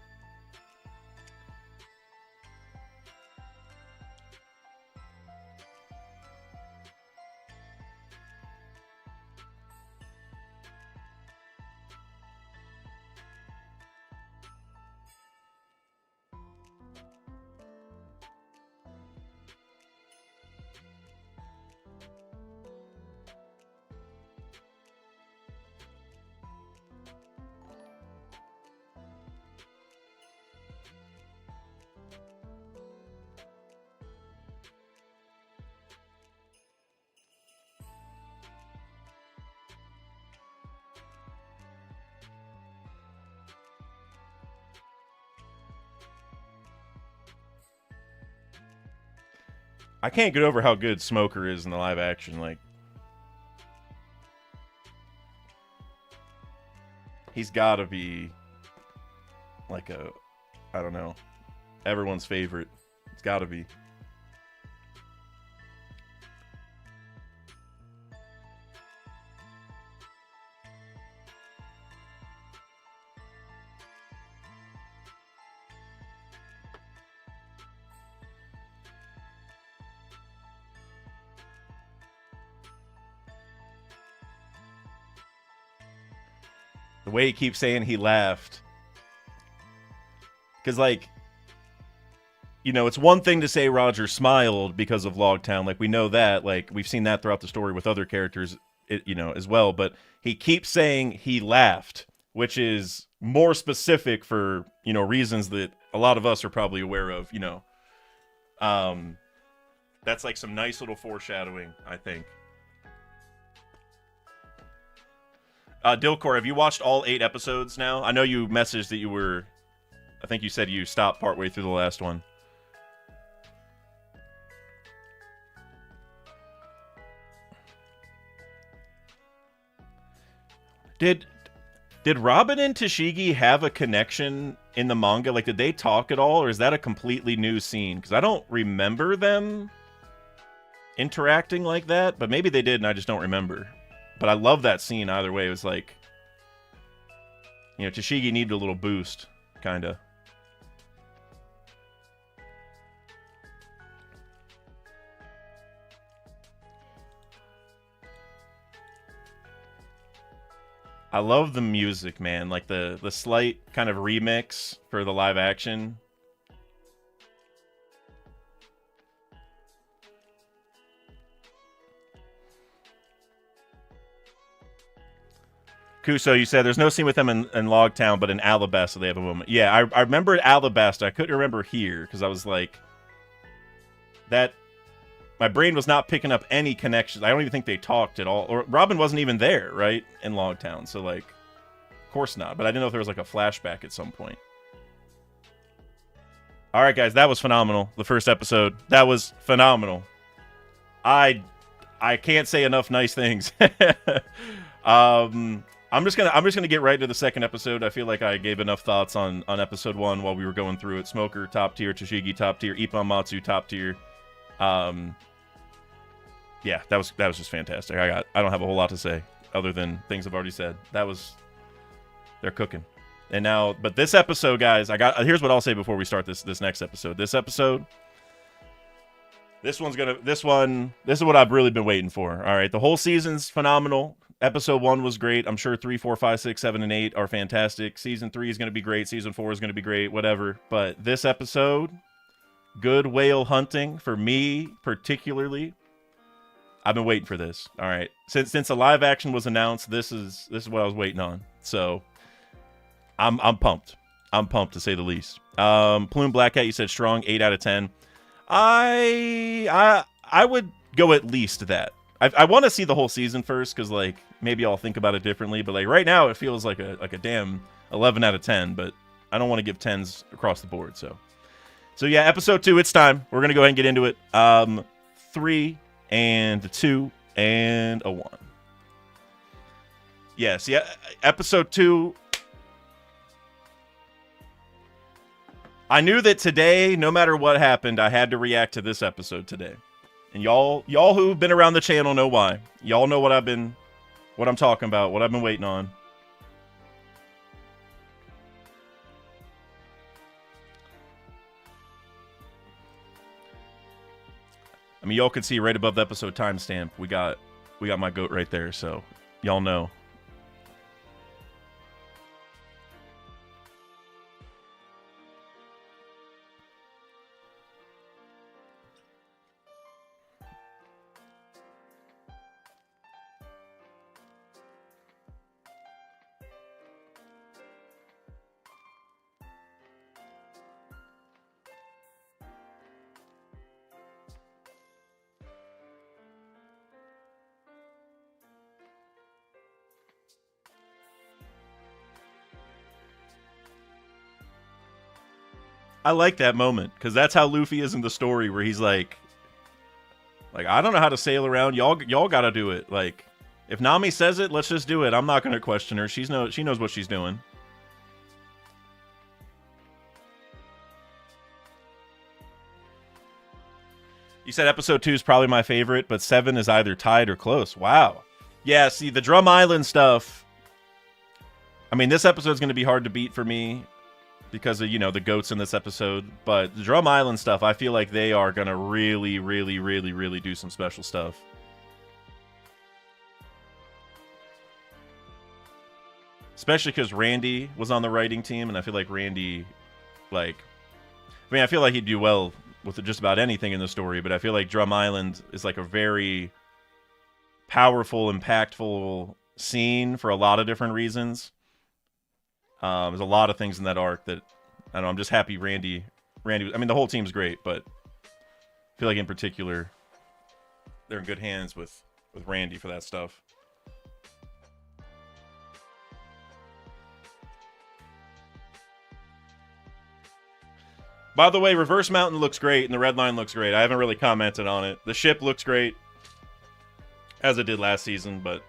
I can't get over how good Smoker is in the live action. Like, he's got to be like I don't know, everyone's favorite. It's got to be. The way he keeps saying he laughed. Because, like, you know, it's one thing to say Roger smiled because of Loguetown. Like, we know that. Like, we've seen that throughout the story with other characters, you know, as well. But he keeps saying he laughed, which is more specific for, you know, reasons that a lot of us are probably aware of, you know. That's like some nice little foreshadowing, I think. Dilcor, have you watched all 8 episodes now? I know you messaged that you were... I think you said you stopped partway through the last one. Did Robin and Tashigi have a connection in the manga? Like, did they talk at all, or is that a completely new scene? Because I don't remember them interacting like that, but maybe they did and I just don't remember. But I love that scene either way. It was like, you know, Tashigi needed a little boost, kind of. I love the music, man. Like the slight kind of remix for the live action. Kuso, you said there's no scene with them in Loguetown, but in Alabasta they have a moment. Yeah, I remember Alabasta. I couldn't remember here because I was like, that. My brain was not picking up any connections. I don't even think they talked at all. Or Robin wasn't even there, right? In Loguetown. So, like, of course not. But I didn't know if there was, like, a flashback at some point. All right, guys. That was phenomenal. The first episode. That was phenomenal. I can't say enough nice things. I'm just gonna get right into the second episode. I feel like I gave enough thoughts on episode 1 while we were going through it. Smoker, top tier. Tashigi, top tier. Ippon Matsu, top tier. Yeah, that was just fantastic. I don't have a whole lot to say other than things I've already said. They're cooking. And now, but this episode, guys, here's what I'll say before we start this next episode. This episode, this is what I've really been waiting for. All right, the whole season's phenomenal. Episode 1 was great. I'm sure 3, 4, 5, 6, 7, and 8 are fantastic. Season 3 is going to be great. Season 4 is going to be great. Whatever. But this episode, good whale hunting for me particularly. I've been waiting for this. All right, since the live action was announced, this is what I was waiting on. So I'm pumped. I'm pumped to say the least. Plume Black Cat, you said strong 8 out of 10. I would go at least that. I want to see the whole season first because like maybe I'll think about it differently. But like right now, it feels like a damn 11 out of 10. But I don't want to give 10s across the board. So yeah, episode 2, it's time. We're gonna go ahead and get into it. 3 and 2 and a 1. Yes, yeah. Episode 2. I knew that today, no matter what happened, I had to react to this episode today. And y'all who've been around the channel know why. Y'all know what I'm talking about, what I've been waiting on. I mean, y'all can see right above the episode timestamp. We got my goat right there, so y'all know. I like that moment because that's how Luffy is in the story, where he's like I don't know how to sail around. Y'all gotta do it. Like, if Nami says it, let's just do it. I'm not gonna question her. She knows what she's doing. You said episode 2 is probably my favorite, but 7 is either tied or close. Wow. Yeah. See, the Drum Island stuff. I mean, this episode's gonna be hard to beat for me, because of, you know, the goats in this episode. But the Drum Island stuff, I feel like they are going to really, really, really, really do some special stuff. especially because Randy was on the writing team, and I feel like Randy, like, I mean, I feel like he'd do well with just about anything in the story, but I feel like Drum Island is like a very powerful, impactful scene for a lot of different reasons. There's a lot of things in that arc that I don't know. I'm just happy Randy. I mean, the whole team's great, but I feel like in particular they're in good hands with Randy for that stuff. By the way, Reverse Mountain looks great and the red line looks great. I haven't really commented on it. The ship looks great, as it did last season, but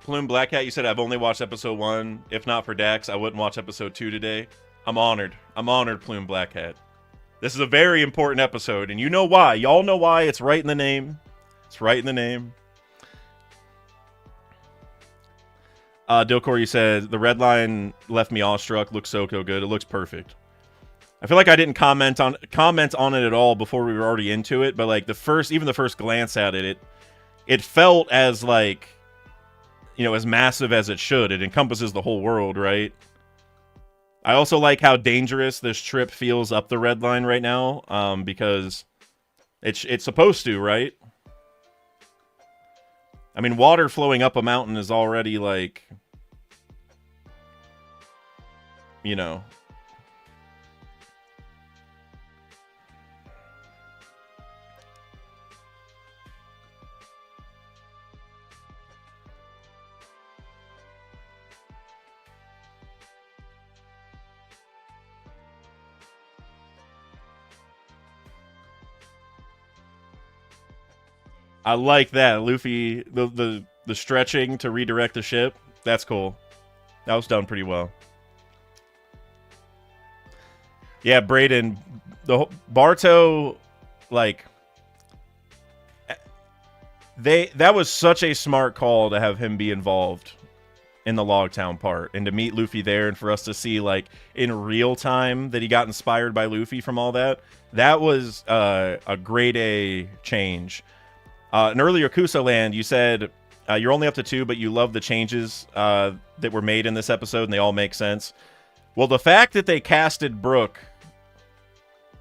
Plume Black Hat, you said I've only watched episode 1. If not for Dax, I wouldn't watch episode 2 today. I'm honored. I'm honored, Plume Black Hat. This is a very important episode, and you know why. Y'all know why. It's right in the name. It's right in the name. Dilcor, you said, the red line left me awestruck. Looks so good. It looks perfect. I feel like I didn't comment on it at all before we were already into it, but like the first glance at it, it felt as like, you know, as massive as it should. It encompasses the whole world, right? I also like how dangerous this trip feels up the red line right now, because it's supposed to, right? I mean, water flowing up a mountain is already like, you know. I like that. Luffy, the stretching to redirect the ship. That's cool. That was done pretty well. Yeah, Brayden, the Barto, like, that was such a smart call to have him be involved in the Loguetown part and to meet Luffy there and for us to see, like, in real time that he got inspired by Luffy from all that. That was a grade A change. In earlier Kusa Land, you said you're only up to 2, but you love the changes that were made in this episode, and they all make sense. Well, the fact that they casted Brook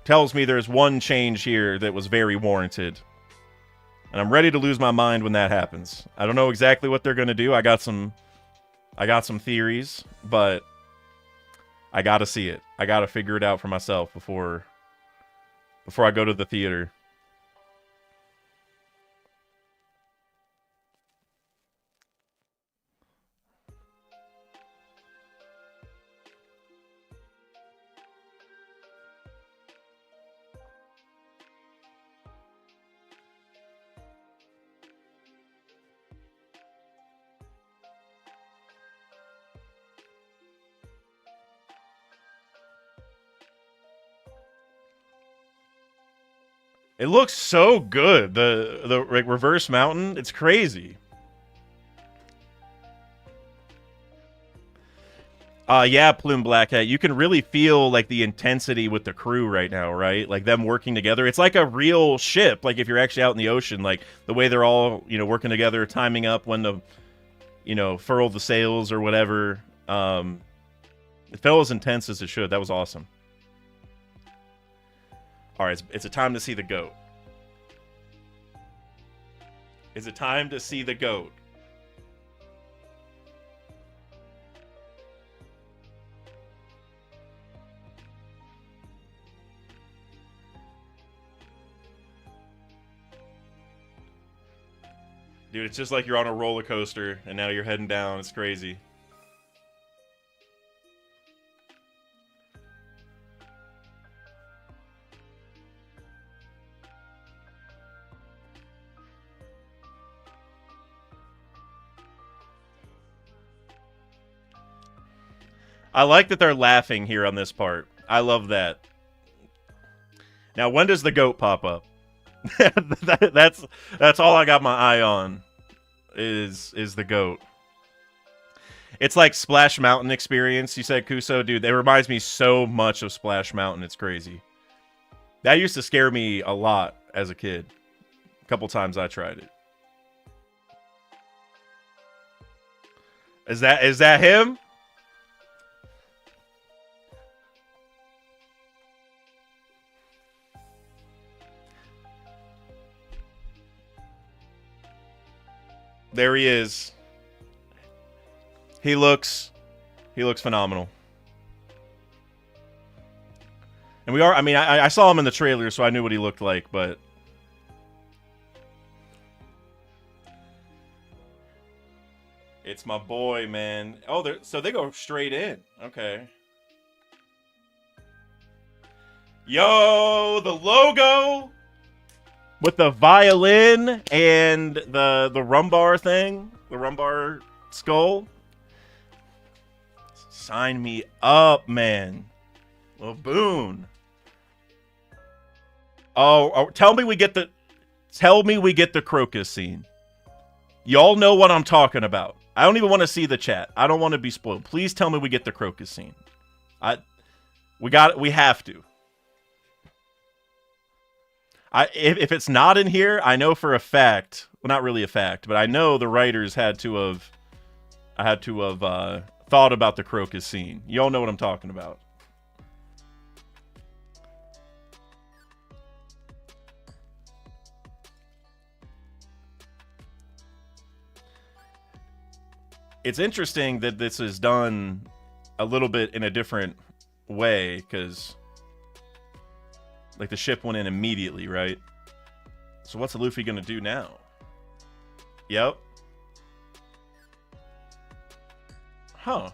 tells me there's one change here that was very warranted. And I'm ready to lose my mind when that happens. I don't know exactly what they're going to do. I got some theories, but I got to see it. I got to figure it out for myself before I go to the theater. It looks so good. The like, reverse mountain, it's crazy. Yeah, Plume Black Hat. You can really feel like the intensity with the crew right now, right? Like them working together. It's like a real ship. Like if you're actually out in the ocean, like the way they're all, you know, working together, timing up when to, you know, furl the sails or whatever. It felt as intense as it should. That was awesome. All right, it's a time to see the goat. It's a time to see the goat. Dude, it's just like you're on a roller coaster and now you're heading down. It's crazy. I like that they're laughing here on this part. I love that. Now, when does the goat pop up? that's all I got my eye on. Is the goat? It's like Splash Mountain experience. You said, Kuso, dude. It reminds me so much of Splash Mountain. It's crazy. That used to scare me a lot as a kid. A couple times I tried it. Is that him? There he is. He looks phenomenal. And I saw him in the trailer, so I knew what he looked like, but it's my boy, man. Oh, so they go straight in. Okay. Yo, the logo with the violin and the rumbar thing, the rumbar skull. Sign me up, man. Laboon. Oh, tell me we get the crocus scene. Y'all know what I'm talking about. I don't even want to see the chat. I don't want to be spoiled. Please tell me we get the crocus scene. We have to. If it's not in here, I know for a fact, well, not really a fact, but I know the writers had to have thought about the crocus scene. Y'all know what I'm talking about. It's interesting that this is done a little bit in a different way, because like the ship went in immediately, right? So what's Luffy gonna do now? Yep. Huh.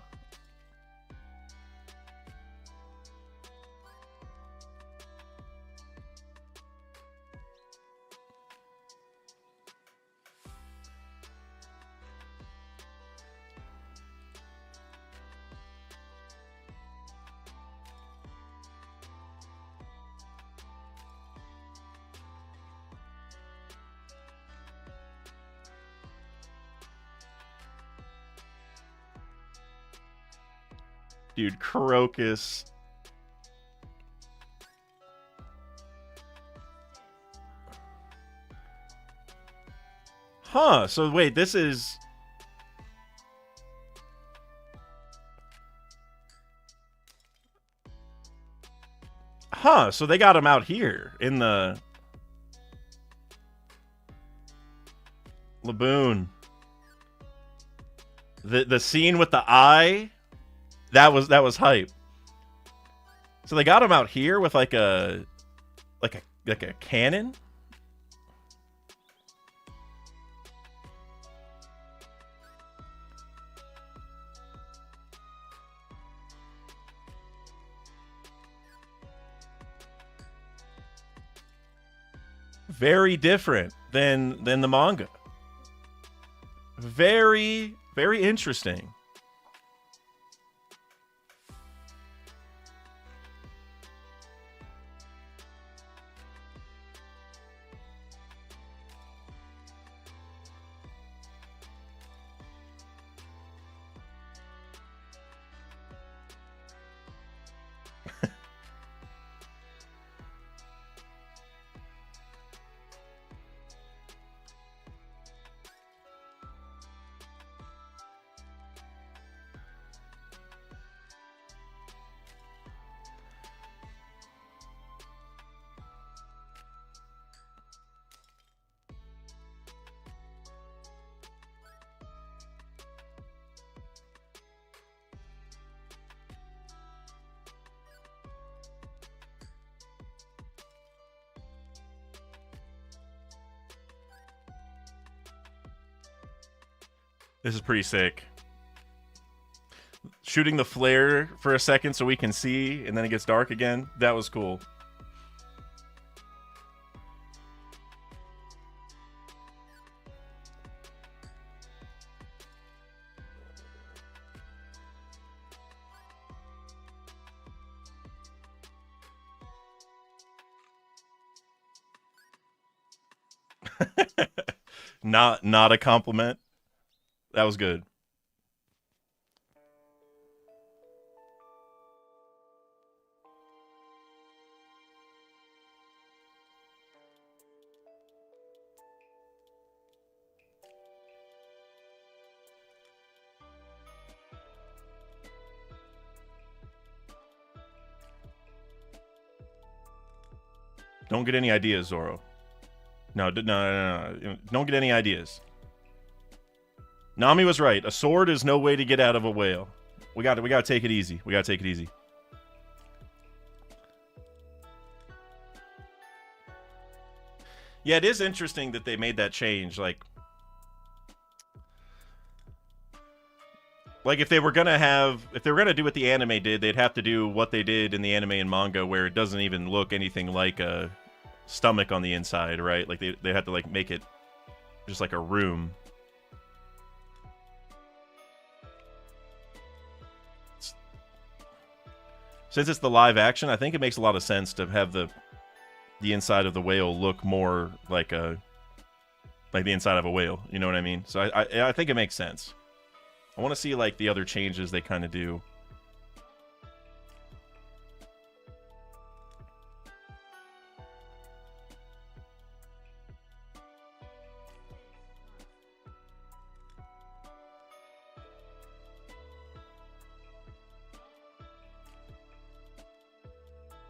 Dude, Crocus. Huh, so wait, this is... Huh, so they got him out here in the... Laboon. The scene with the eye... That was hype. So they got him out here with like a cannon. Very different than the manga. Very, very interesting. This is pretty sick. Shooting the flare for a second so we can see, and then it gets dark again. That was cool. Not a compliment. That was good. Don't get any ideas, Zoro. No. Don't get any ideas. Nami was right. A sword is no way to get out of a whale. We got to take it easy. We got to take it easy. Yeah, it is interesting that they made that change. Like if they were gonna do what the anime did, they'd have to do what they did in the anime and manga, where it doesn't even look anything like a stomach on the inside, right? Like they have to like make it just like a room. Since it's the live action, I think it makes a lot of sense to have the inside of the whale look more like the inside of a whale. You know what I mean? So I think it makes sense. I want to see like the other changes they kind of do.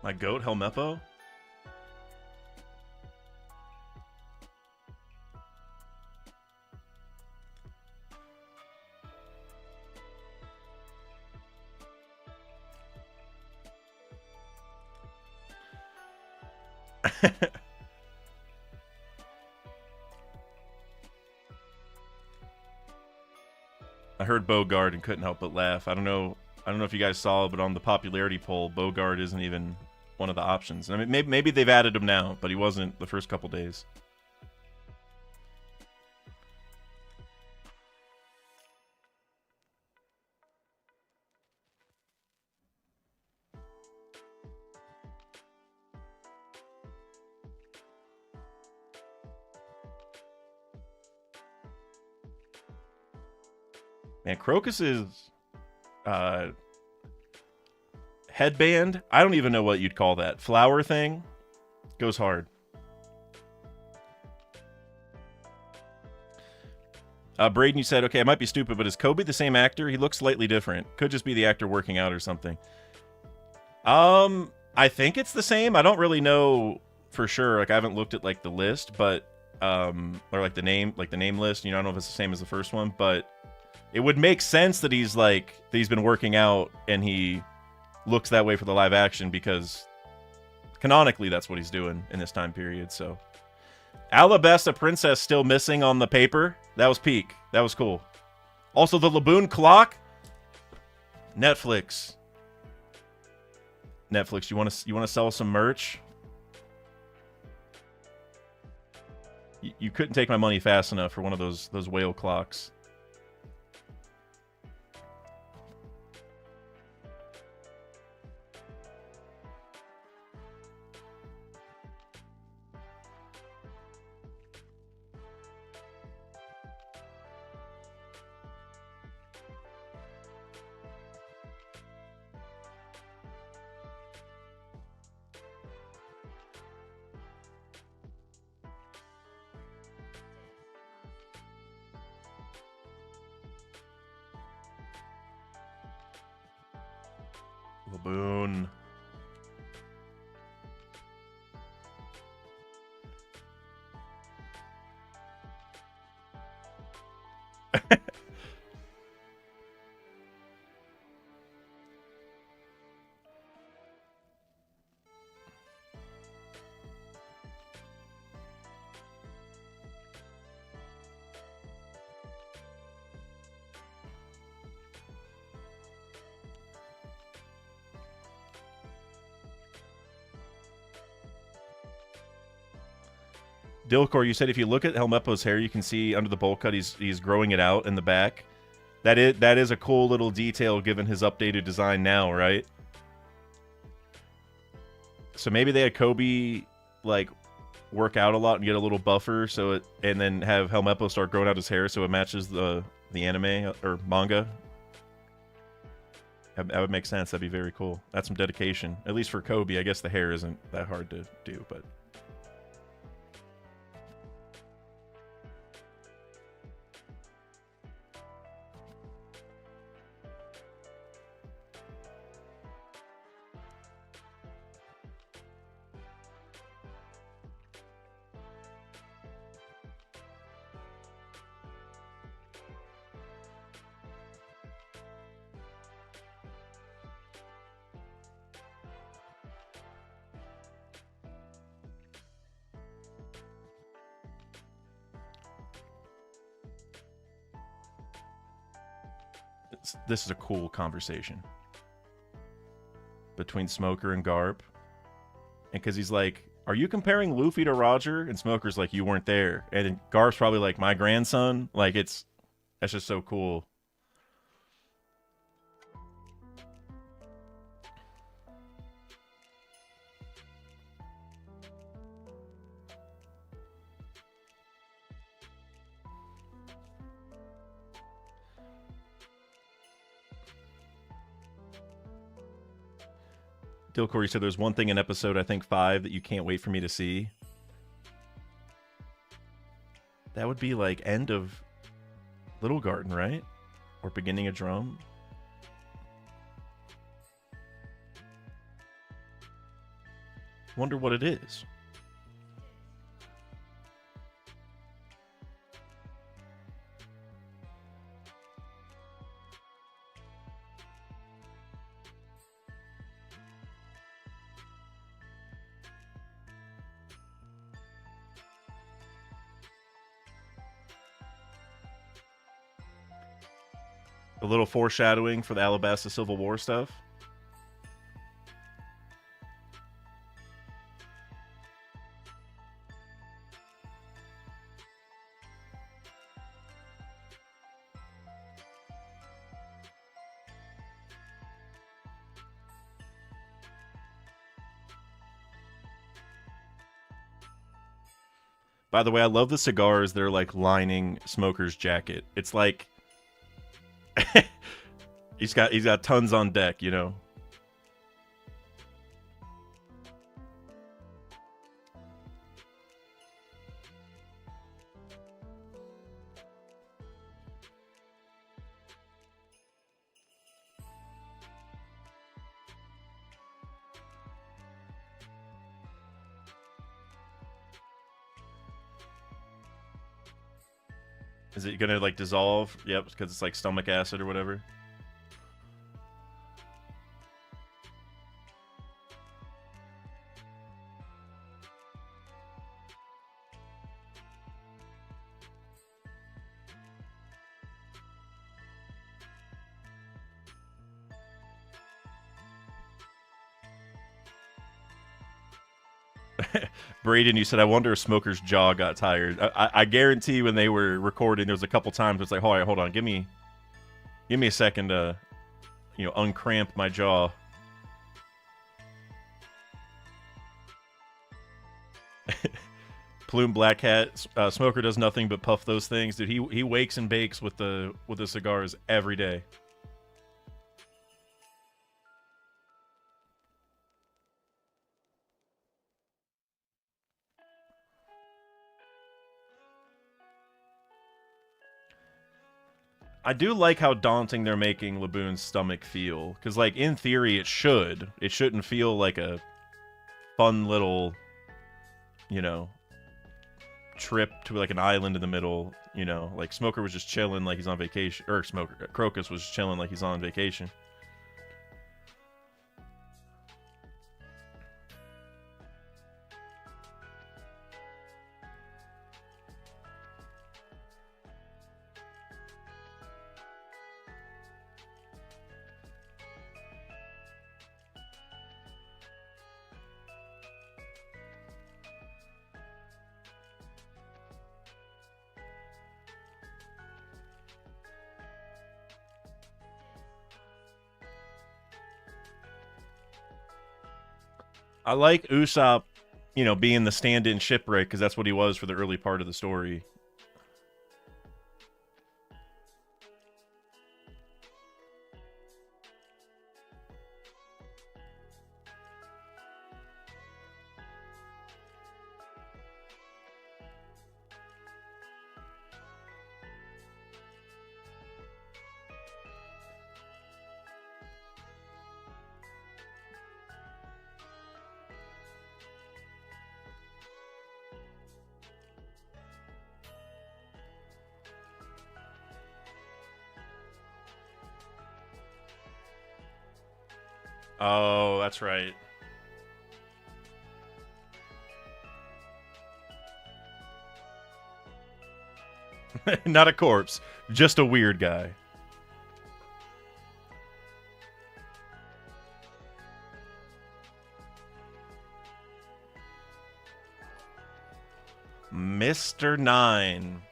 My goat, Helmeppo? I heard Bogard and couldn't help but laugh. I don't know if you guys saw, but on the popularity poll, Bogard isn't even one of the options. I mean, maybe they've added him now, but he wasn't the first couple days. Man, Crocus's headband, I don't even know what you'd call that. Flower thing goes hard. Braden, you said, okay, I might be stupid, but is Kobe the same actor? He looks slightly different. Could just be the actor working out or something. I think it's the same. I don't really know for sure. Like, I haven't looked at like the list, but or like the name list. You know, I don't know if it's the same as the first one, but it would make sense that he's been working out and he looks that way for the live action, because canonically that's what he's doing in this time period. So Alabasta Princess still missing on the paper. That was peak. That was cool. Also the Laboon clock. Netflix, you want to sell some merch? You couldn't take my money fast enough for one of those whale clocks. Laboon. Dilcor, you said if you look at Helmeppo's hair, you can see under the bowl cut he's growing it out in the back. That is a cool little detail given his updated design now, right? So maybe they had Kobe like work out a lot and get a little buffer, so it, and then have Helmeppo start growing out his hair so it matches the anime or manga. That would make sense. That'd be very cool. That's some dedication. At least for Kobe. I guess the hair isn't that hard to do, but... This is a cool conversation between Smoker and Garp. And because he's like, are you comparing Luffy to Roger? And Smoker's like, you weren't there. And Garp's probably like, my grandson. Like, that's just so cool. Dilcory said there's one thing in episode, I think, 5 that you can't wait for me to see. That would be like end of Little Garden, right? Or beginning of Drum. Wonder what it is. A little foreshadowing for the Alabasta Civil War stuff. By the way, I love the cigars that are like lining Smoker's jacket. It's like he's got tons on deck, you know. Is it gonna like dissolve? Yep, because it's like stomach acid or whatever. Braden, you said, I wonder if Smoker's jaw got tired. I guarantee when they were recording, there was a couple times it's like, all right, hold on, give me a second to, you know, uncramp my jaw. Plume Black Hat, Smoker does nothing but puff those things, dude. He wakes and bakes with the cigars every day. I do like how daunting they're making Laboon's stomach feel. Because, like, in theory, it should. It shouldn't feel like a fun little, you know, trip to, like, an island in the middle. You know, like, Smoker was just chilling like he's on vacation. Or Crocus was chilling like he's on vacation. I like Usopp, you know, being the stand-in shipwreck, because that's what he was for the early part of the story. Oh, that's right. Not a corpse, just a weird guy. Mr. Nine.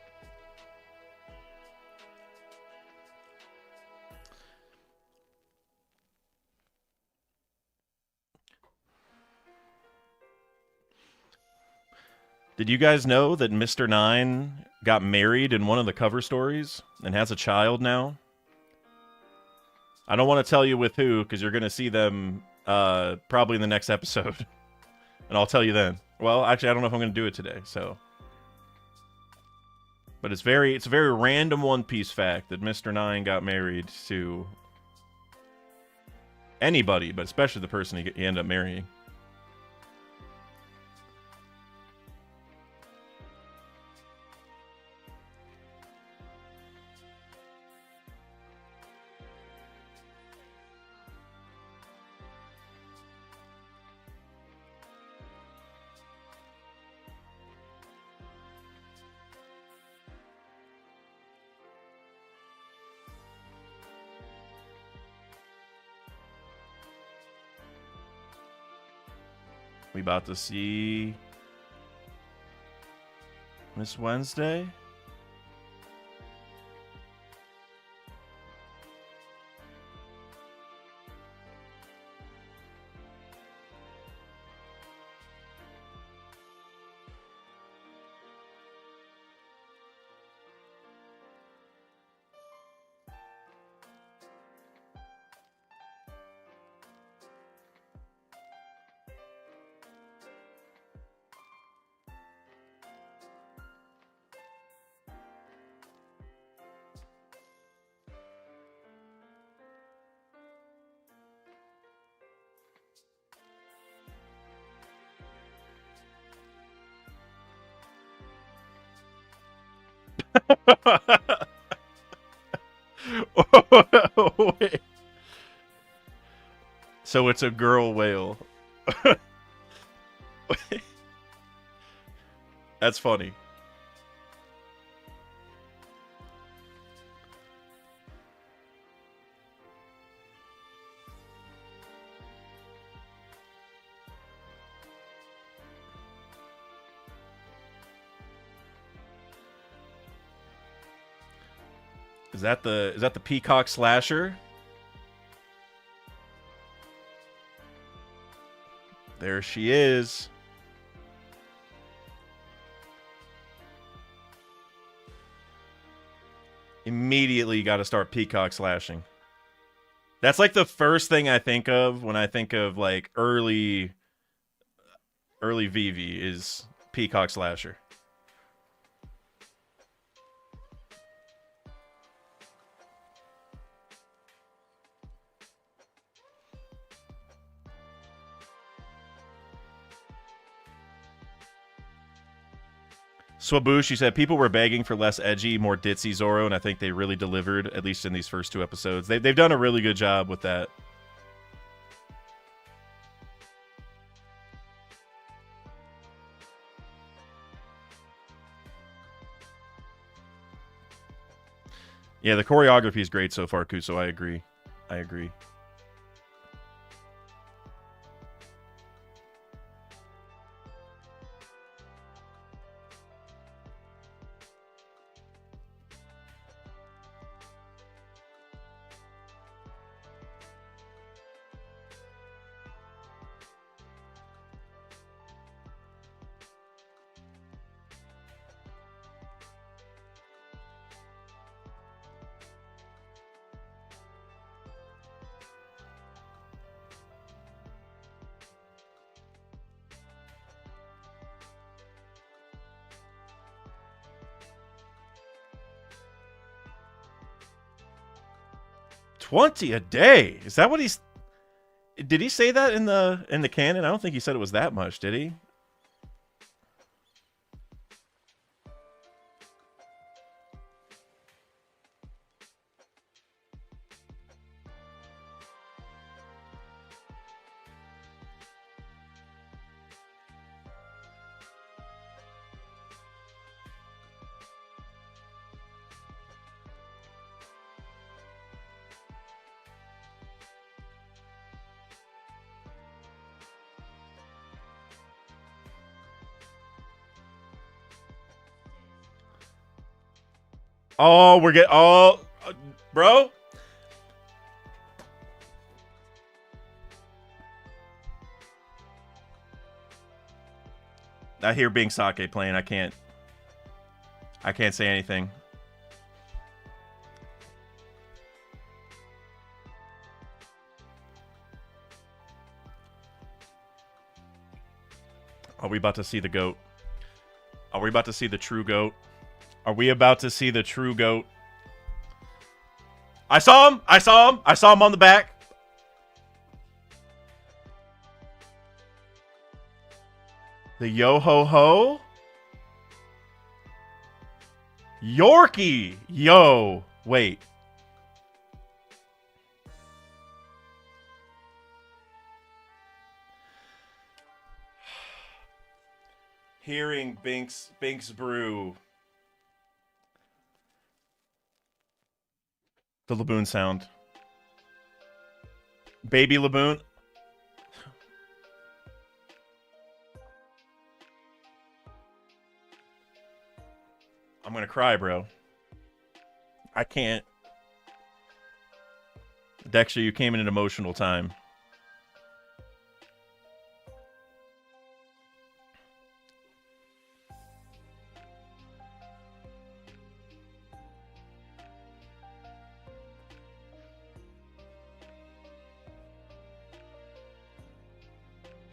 Did you guys know that Mr. Nine got married in one of the cover stories and has a child now? I don't want to tell you with who, because you're going to see them probably in the next episode. And I'll tell you then. Well, actually, I don't know if I'm going to do it today, so... But it's a very random One Piece fact that Mr. Nine got married to anybody, but especially the person he ended up marrying. We about to see Miss Wednesday. Wait. So it's a girl whale. That's funny. Is that the peacock slasher? There she is. Immediately got to start peacock slashing. That's like the first thing I think of when I think of like early Vivi is peacock slasher. Swaboosh, you said people were begging for less edgy, more ditzy Zoro, and I think they really delivered, at least in these first 2 episodes. They've done a really good job with that. Yeah, the choreography is great so far, Kuso. I agree. I agree. 20 a day. Is that what he's... Did he say that in the canon? I don't think he said it was that much, did he? Oh, we're getting... Oh, bro. I hear Bing Sake playing. I can't say anything. Are we about to see the goat? Are we about to see the true goat? Are we about to see the true goat? I saw him! I saw him! I saw him on the back. The yo-ho-ho? Yorkie! Yo! Wait. Hearing Binks brew. The Laboon sound. Baby Laboon. I'm gonna cry, bro. I can't. Dexter, you came in an emotional time.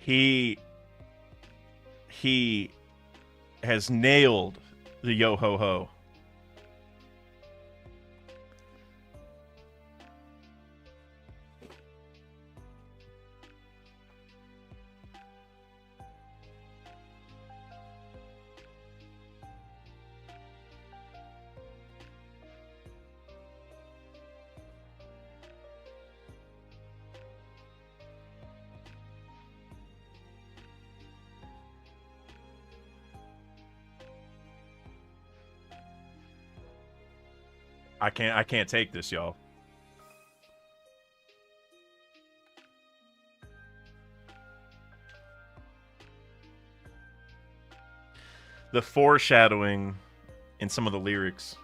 He has nailed the yo-ho-ho. I can't take this, y'all. The foreshadowing in some of the lyrics.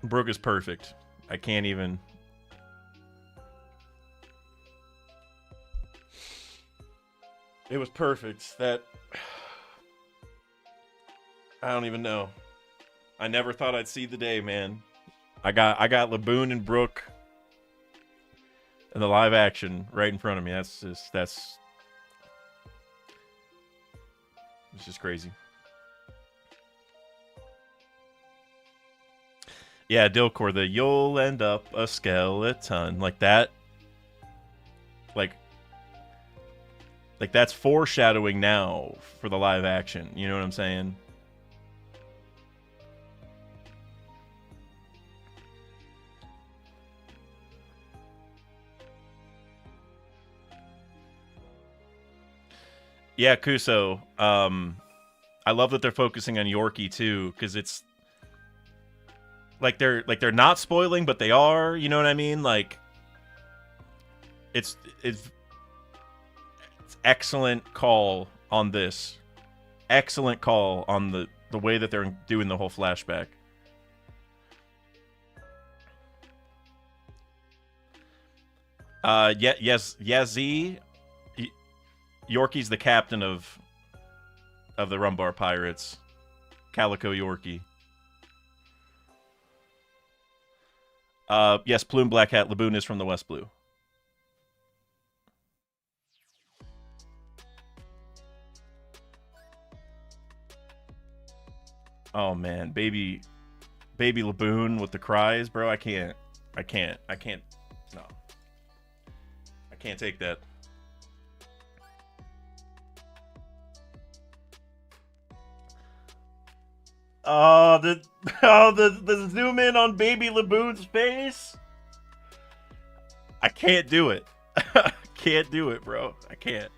Brook is perfect. I can't even... It was perfect. That... I don't even know. I never thought I'd see the day, man. I got Laboon and Brook in the live action right in front of me. It's just crazy. Yeah, Dilcor, the you'll end up a skeleton. Like that. Like that's foreshadowing now for the live action. You know what I'm saying? Yeah, Kuso. I love that they're focusing on Yorkie too, because it's like they're not spoiling, but they are. You know what I mean? Like it's excellent call on this. Excellent call on the way that they're doing the whole flashback. Yes, Yazzie. Yorkie's the captain of the Rumbar Pirates. Calico Yorkie. Yes, Plume Black Hat. Laboon is from the West Blue. Oh man, baby Laboon with the cries, bro. I can't. No, I can't take that. Oh, the the zoom in on baby Laboon's face. I can't do it. I can't do it, bro. I can't.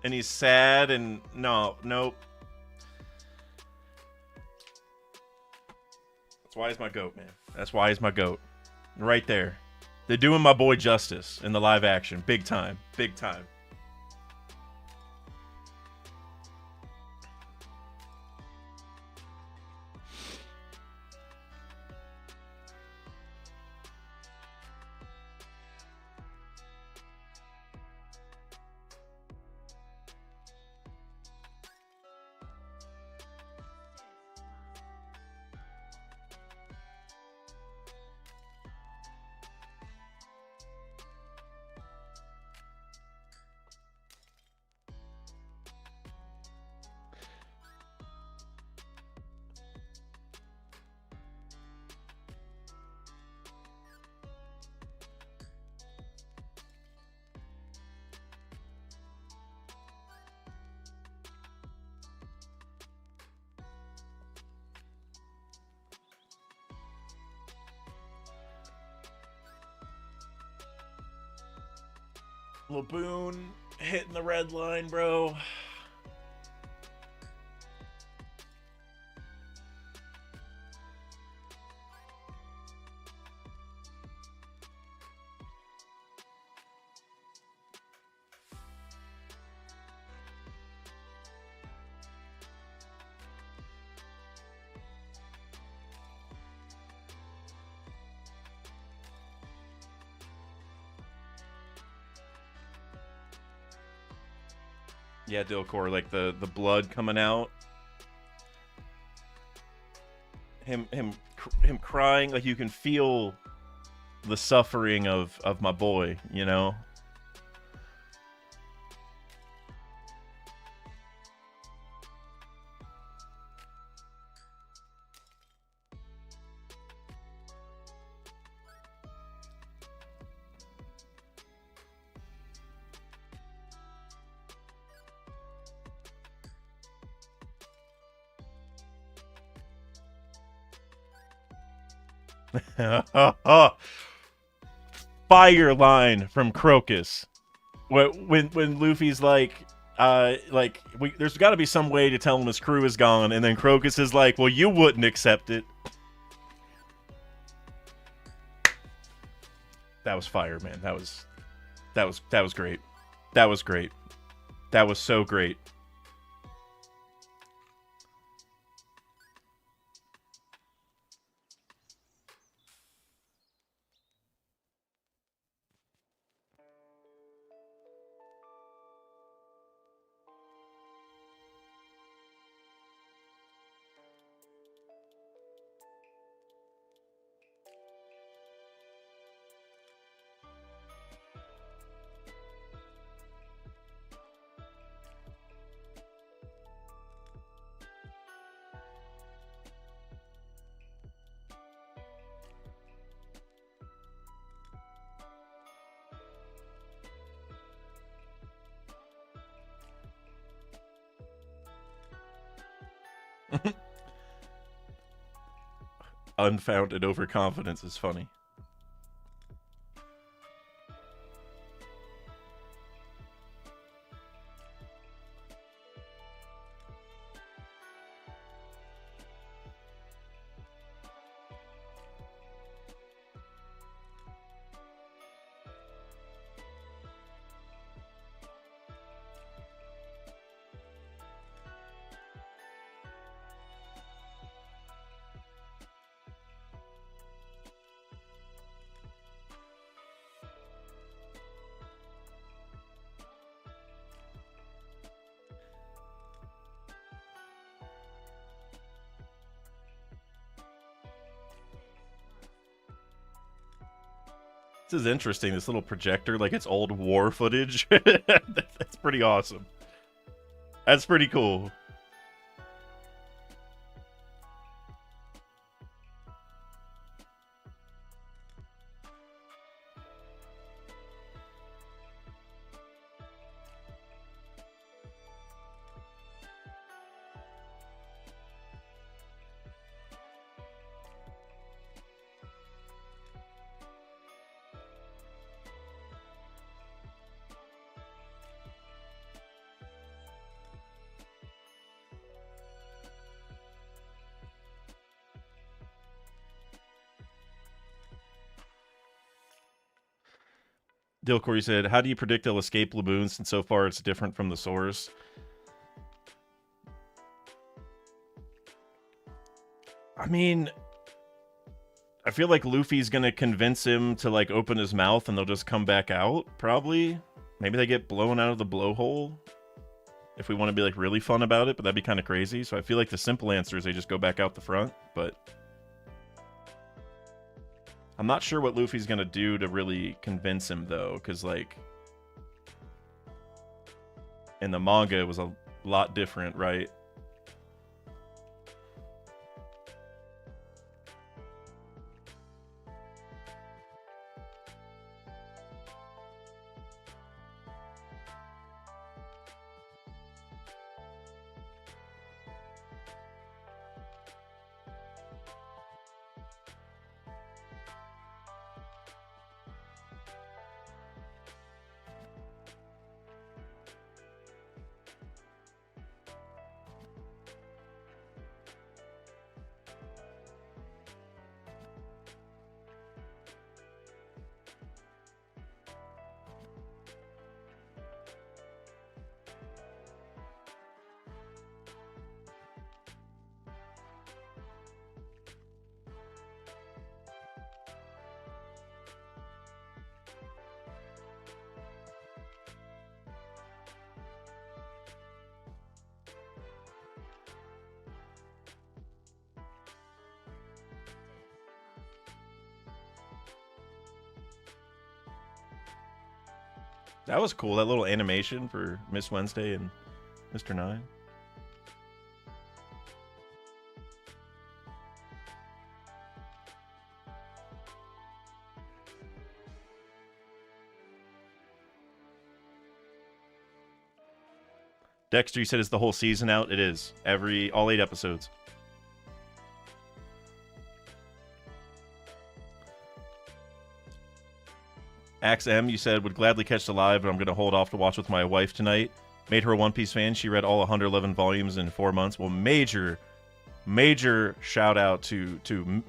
And he's sad and no, nope. That's why he's my goat, man. That's why he's my goat. Right there. They're doing my boy justice in the live action. Big time. Big time. Laboon hitting the red line, bro. Yeah, Dilcor, like the blood coming out. Him crying, like you can feel the suffering of my boy, you know? Fire line from Crocus. When Luffy's like there's got to be some way to tell him his crew is gone, and then Crocus is like, well, you wouldn't accept it. That was fire, man. That was great. That was great. That was so great. Unfounded overconfidence is funny. This is interesting. This little projector, like it's old war footage. That's pretty awesome. That's pretty cool. Dilcory said, how do you predict they'll escape Laboon since so far it's different from the source? I mean, I feel like Luffy's gonna convince him to like open his mouth and they'll just come back out, probably. Maybe they get blown out of the blowhole. If we want to be like really fun about it, but that'd be kind of crazy. So I feel like the simple answer is they just go back out the front, but I'm not sure what Luffy's gonna do to really convince him though, because like in the manga it was a lot different, right? That was cool, that little animation for Miss Wednesday and Mr. Nine. Dexter, you said is the whole season out? It is. All 8 episodes. Axe M, you said, would gladly catch the live, but I'm going to hold off to watch with my wife tonight. Made her a One Piece fan. She read all 111 volumes in 4 months. Well, major shout out to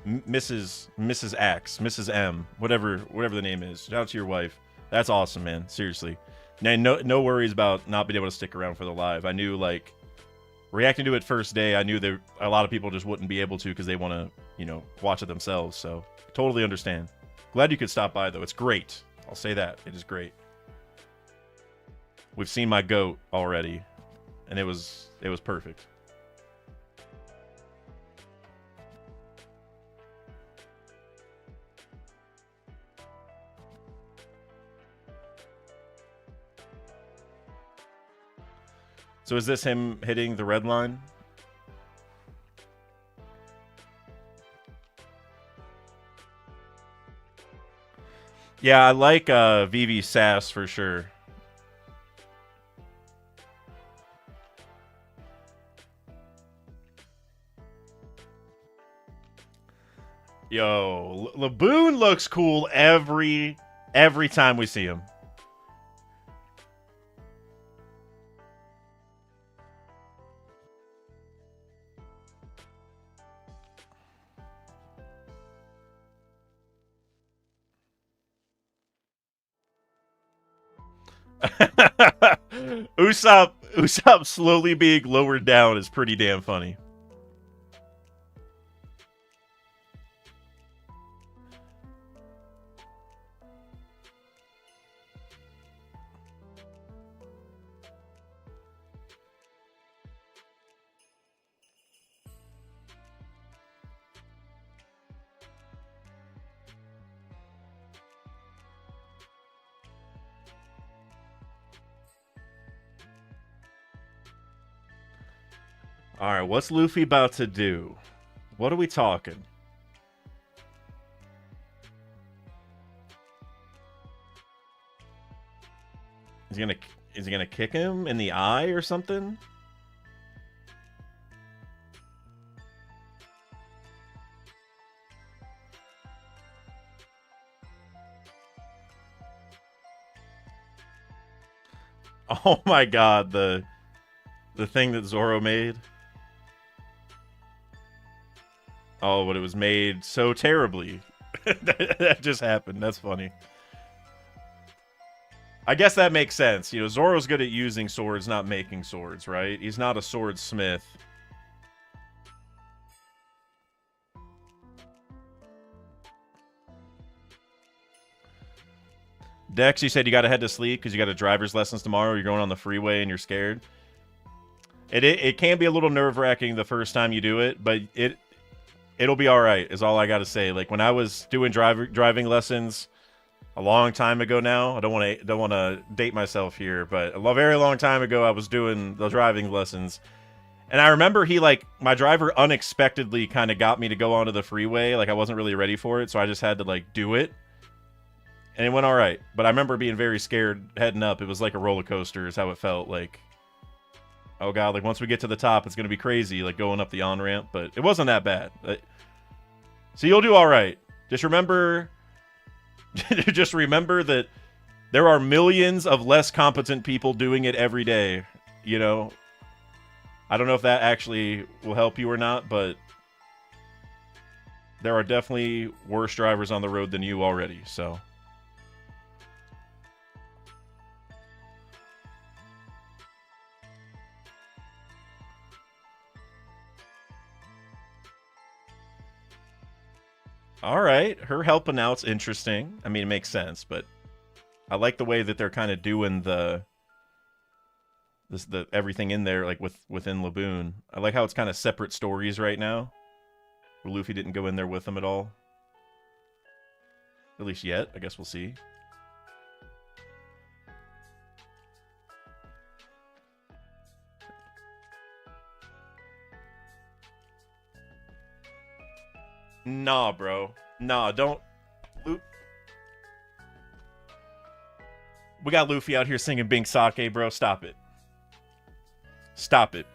Mrs. Axe, Mrs. M, whatever the name is. Shout out to your wife. That's awesome, man. Seriously. Now, no worries about not being able to stick around for the live. I knew, like, reacting to it first day, I knew that a lot of people just wouldn't be able to because they want to, watch it themselves. So, totally understand. Glad you could stop by, though. It's great. I'll say that. It is great. We've seen my goat already, and it was perfect. So is this him hitting the red line? Yeah, I like Vivi Sass for sure. Yo, Laboon looks cool every time we see him. Usopp slowly being lowered down is pretty damn funny. All right, what's Luffy about to do? What are we talking? Is he gonna kick him in the eye or something? Oh my god, the thing that Zoro made. Oh, but it was made so terribly. That just happened. That's funny. I guess that makes sense. You know, Zoro's good at using swords, not making swords, right? He's not a swordsmith. Dex, you said you got to head to sleep because you got a driver's lessons tomorrow. You're going on the freeway and you're scared. It can be a little nerve-wracking the first time you do it, but it'll be all right, is all I got to say. Like, when I was doing driving lessons a long time ago now, I don't want to date myself here, but a very long time ago, I was doing the driving lessons. And I remember my driver unexpectedly kind of got me to go onto the freeway. Like, I wasn't really ready for it, so I just had to, like, do it. And it went all right. But I remember being very scared heading up. It was like a roller coaster is how it felt. Like, oh god, like once we get to the top, it's going to be crazy, like going up the on-ramp. But it wasn't that bad. So you'll do all right. Just remember that there are millions of less competent people doing it every day. You know, I don't know if that actually will help you or not, but there are definitely worse drivers on the road than you already. So. All right, her helping out's interesting. I mean, it makes sense, but I like the way that they're kind of doing the everything in there, like within Laboon. I like how it's kind of separate stories right now, where Luffy didn't go in there with them at all. At least yet. I guess we'll see. Nah, bro. Nah, don't. We got Luffy out here singing Bing Sake, bro. Stop it. Stop it.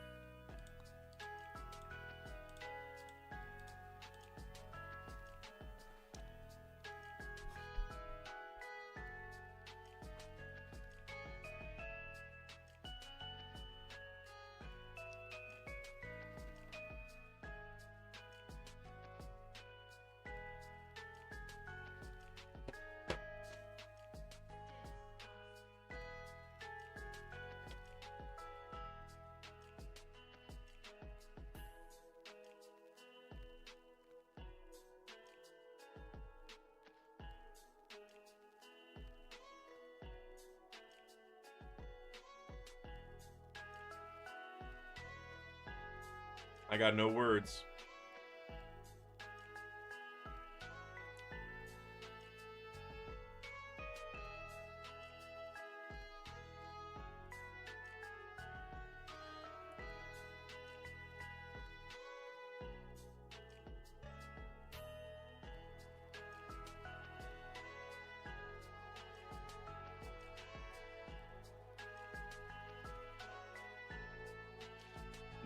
I got no words.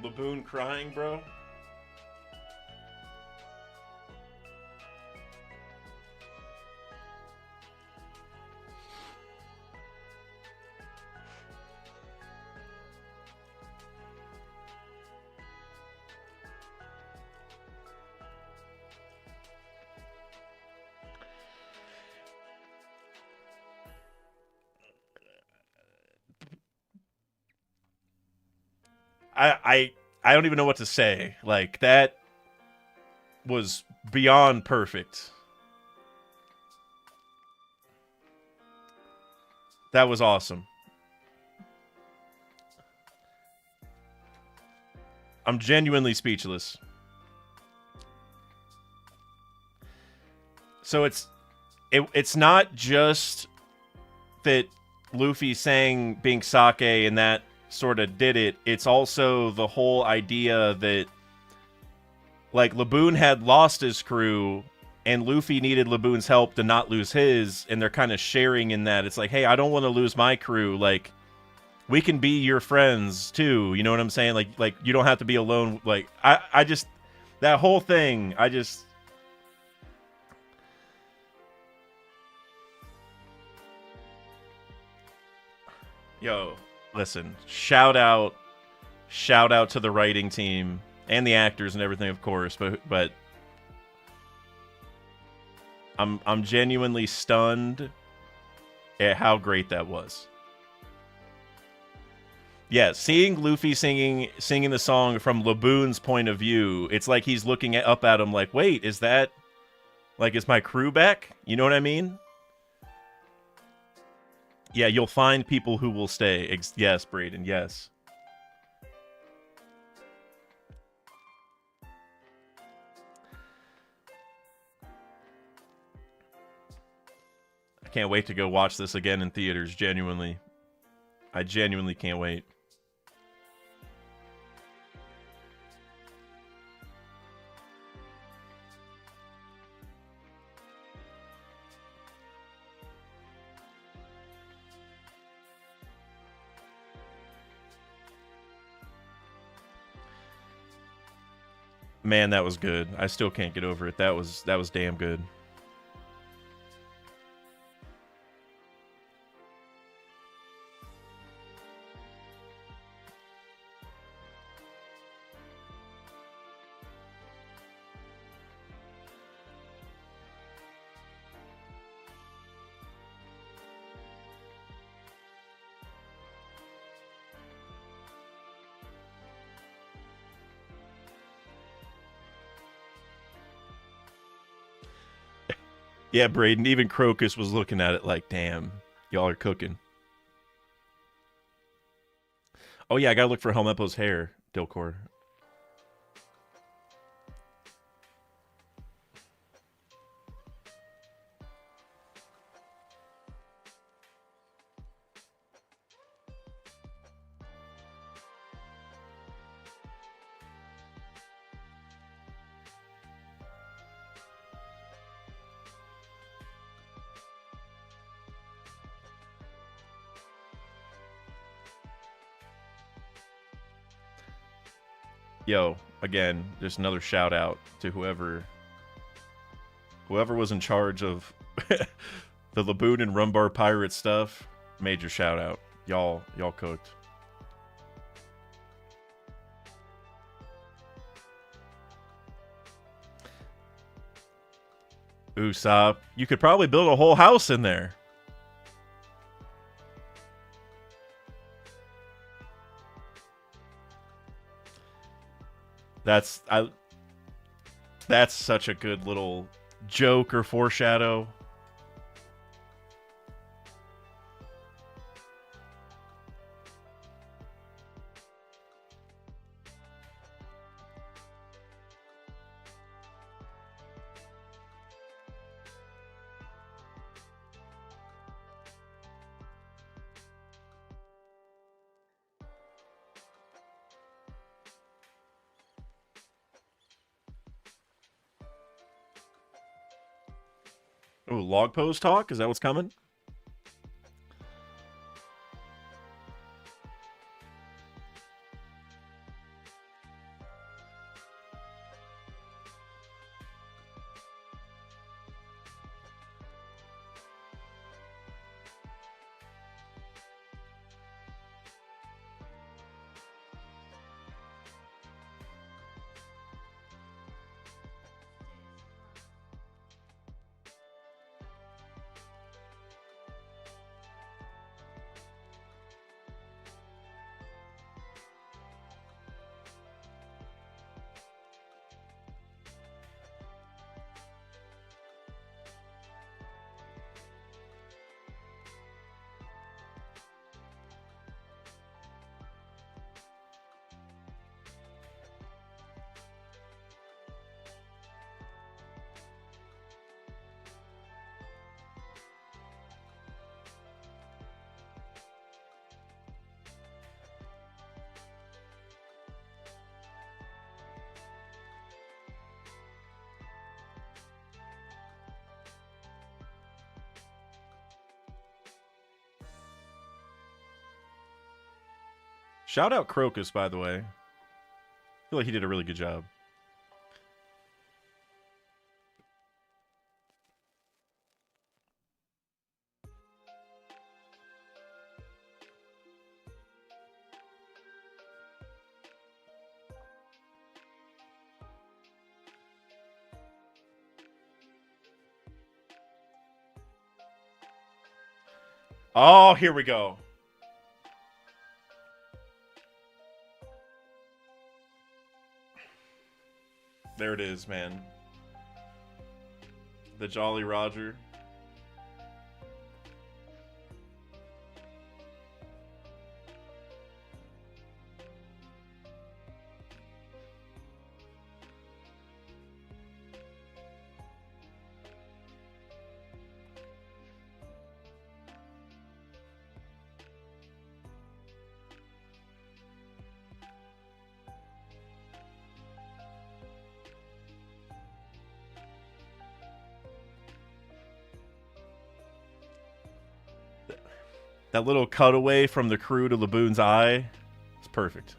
Laboon crying, bro. I don't even know what to say. Like, that was beyond perfect. That was awesome. I'm genuinely speechless. So it's not just that Luffy sang Bing Sake and that sort of did it, it's also the whole idea that, like, Laboon had lost his crew, and Luffy needed Laboon's help to not lose his, and they're kind of sharing in that. It's like, hey, I don't want to lose my crew. Like, we can be your friends, too. You know what I'm saying? Like you don't have to be alone. Like, I just... That whole thing, I just... Yo, listen, shout out to the writing team and the actors and everything, of course, but I'm genuinely stunned at how great that was. Yeah, seeing Luffy singing the song from Laboon's point of view, it's like he's looking up at him like, wait, is that, like, is my crew back? You know what I mean? Yeah, you'll find people who will stay. Yes, Braden, yes. I can't wait to go watch this again in theaters, genuinely. I genuinely can't wait. Man, that was good. I still can't get over it. That was damn good. Yeah, Braden, even Crocus was looking at it like, damn, y'all are cooking. Oh, yeah, I gotta look for Helmeppo's hair, Dilcor. Yo, again, just another shout out to whoever was in charge of the Laboon and Rumbar pirate stuff. Major shout out. Y'all cooked. Usopp, you could probably build a whole house in there. That's such a good little joke or foreshadow. Oh, log pose talk? Is that what's coming? Shout out Crocus, by the way. I feel like he did a really good job. Oh, here we go. There it is, man. The Jolly Roger. That little cutaway from the crew to Laboon's eye. It's perfect.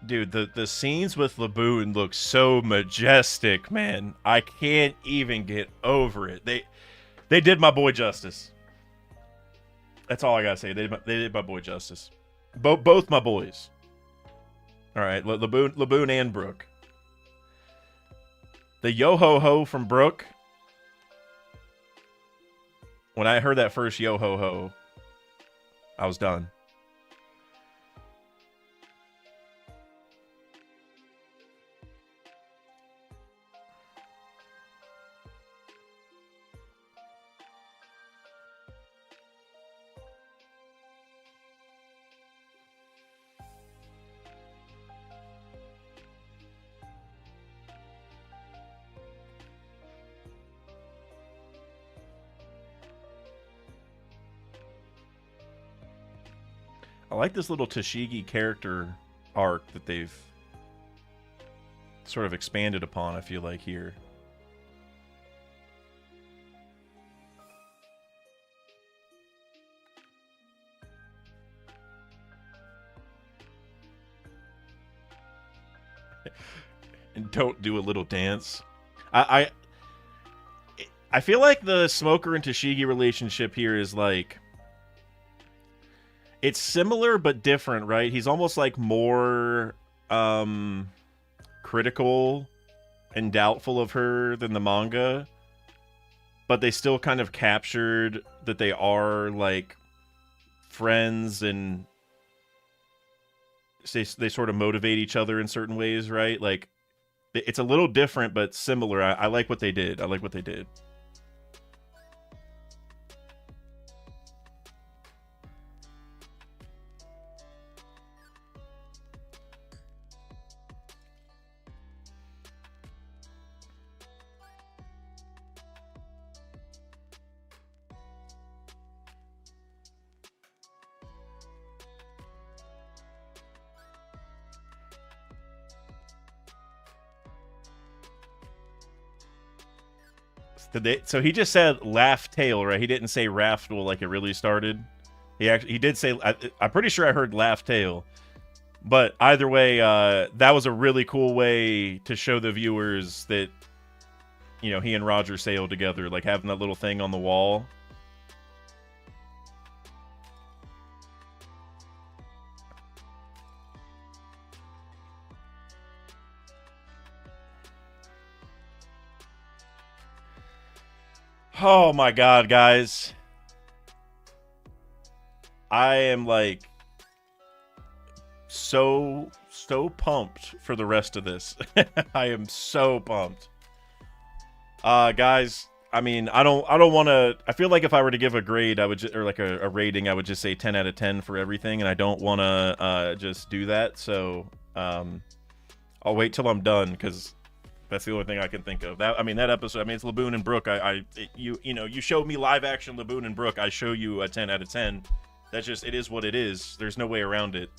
Dude, the scenes with Laboon look so majestic, man. I can't even get over it. They did my boy justice. That's all I gotta say. They did my boy justice. Both my boys. All right, Laboon and Brook. The yo ho ho from Brook. When I heard that first yo ho ho, I was done. I like this little Tashigi character arc that they've sort of expanded upon, I feel like, here. And don't do a little dance. I feel like the Smoker and Tashigi relationship here is like... It's similar but different, right? He's almost like more critical and doubtful of her than the manga. But they still kind of captured that they are like friends and they sort of motivate each other in certain ways, right? Like it's a little different but similar. I like what they did. I like what they did. So he just said laugh tail, right? He didn't say raftle like it really started. He did say, I'm pretty sure I heard laugh tail. But either way, that was a really cool way to show the viewers that, you know, he and Roger sailed together, like having that little thing on the wall. Oh my god, guys. I am like so pumped for the rest of this. I am so pumped. Guys, I mean, I don't want to... I feel like if I were to give a grade, I would just, or like a rating, I would just say 10 out of 10 for everything, and I don't want to just do that, so I'll wait till I'm done, because that's the only thing I can think of. That, I mean, that episode, I mean, it's Laboon and Brook. You know, you showed me live action Laboon and Brook, I show you a 10 out of 10. That's just, it is what it is. There's no way around it.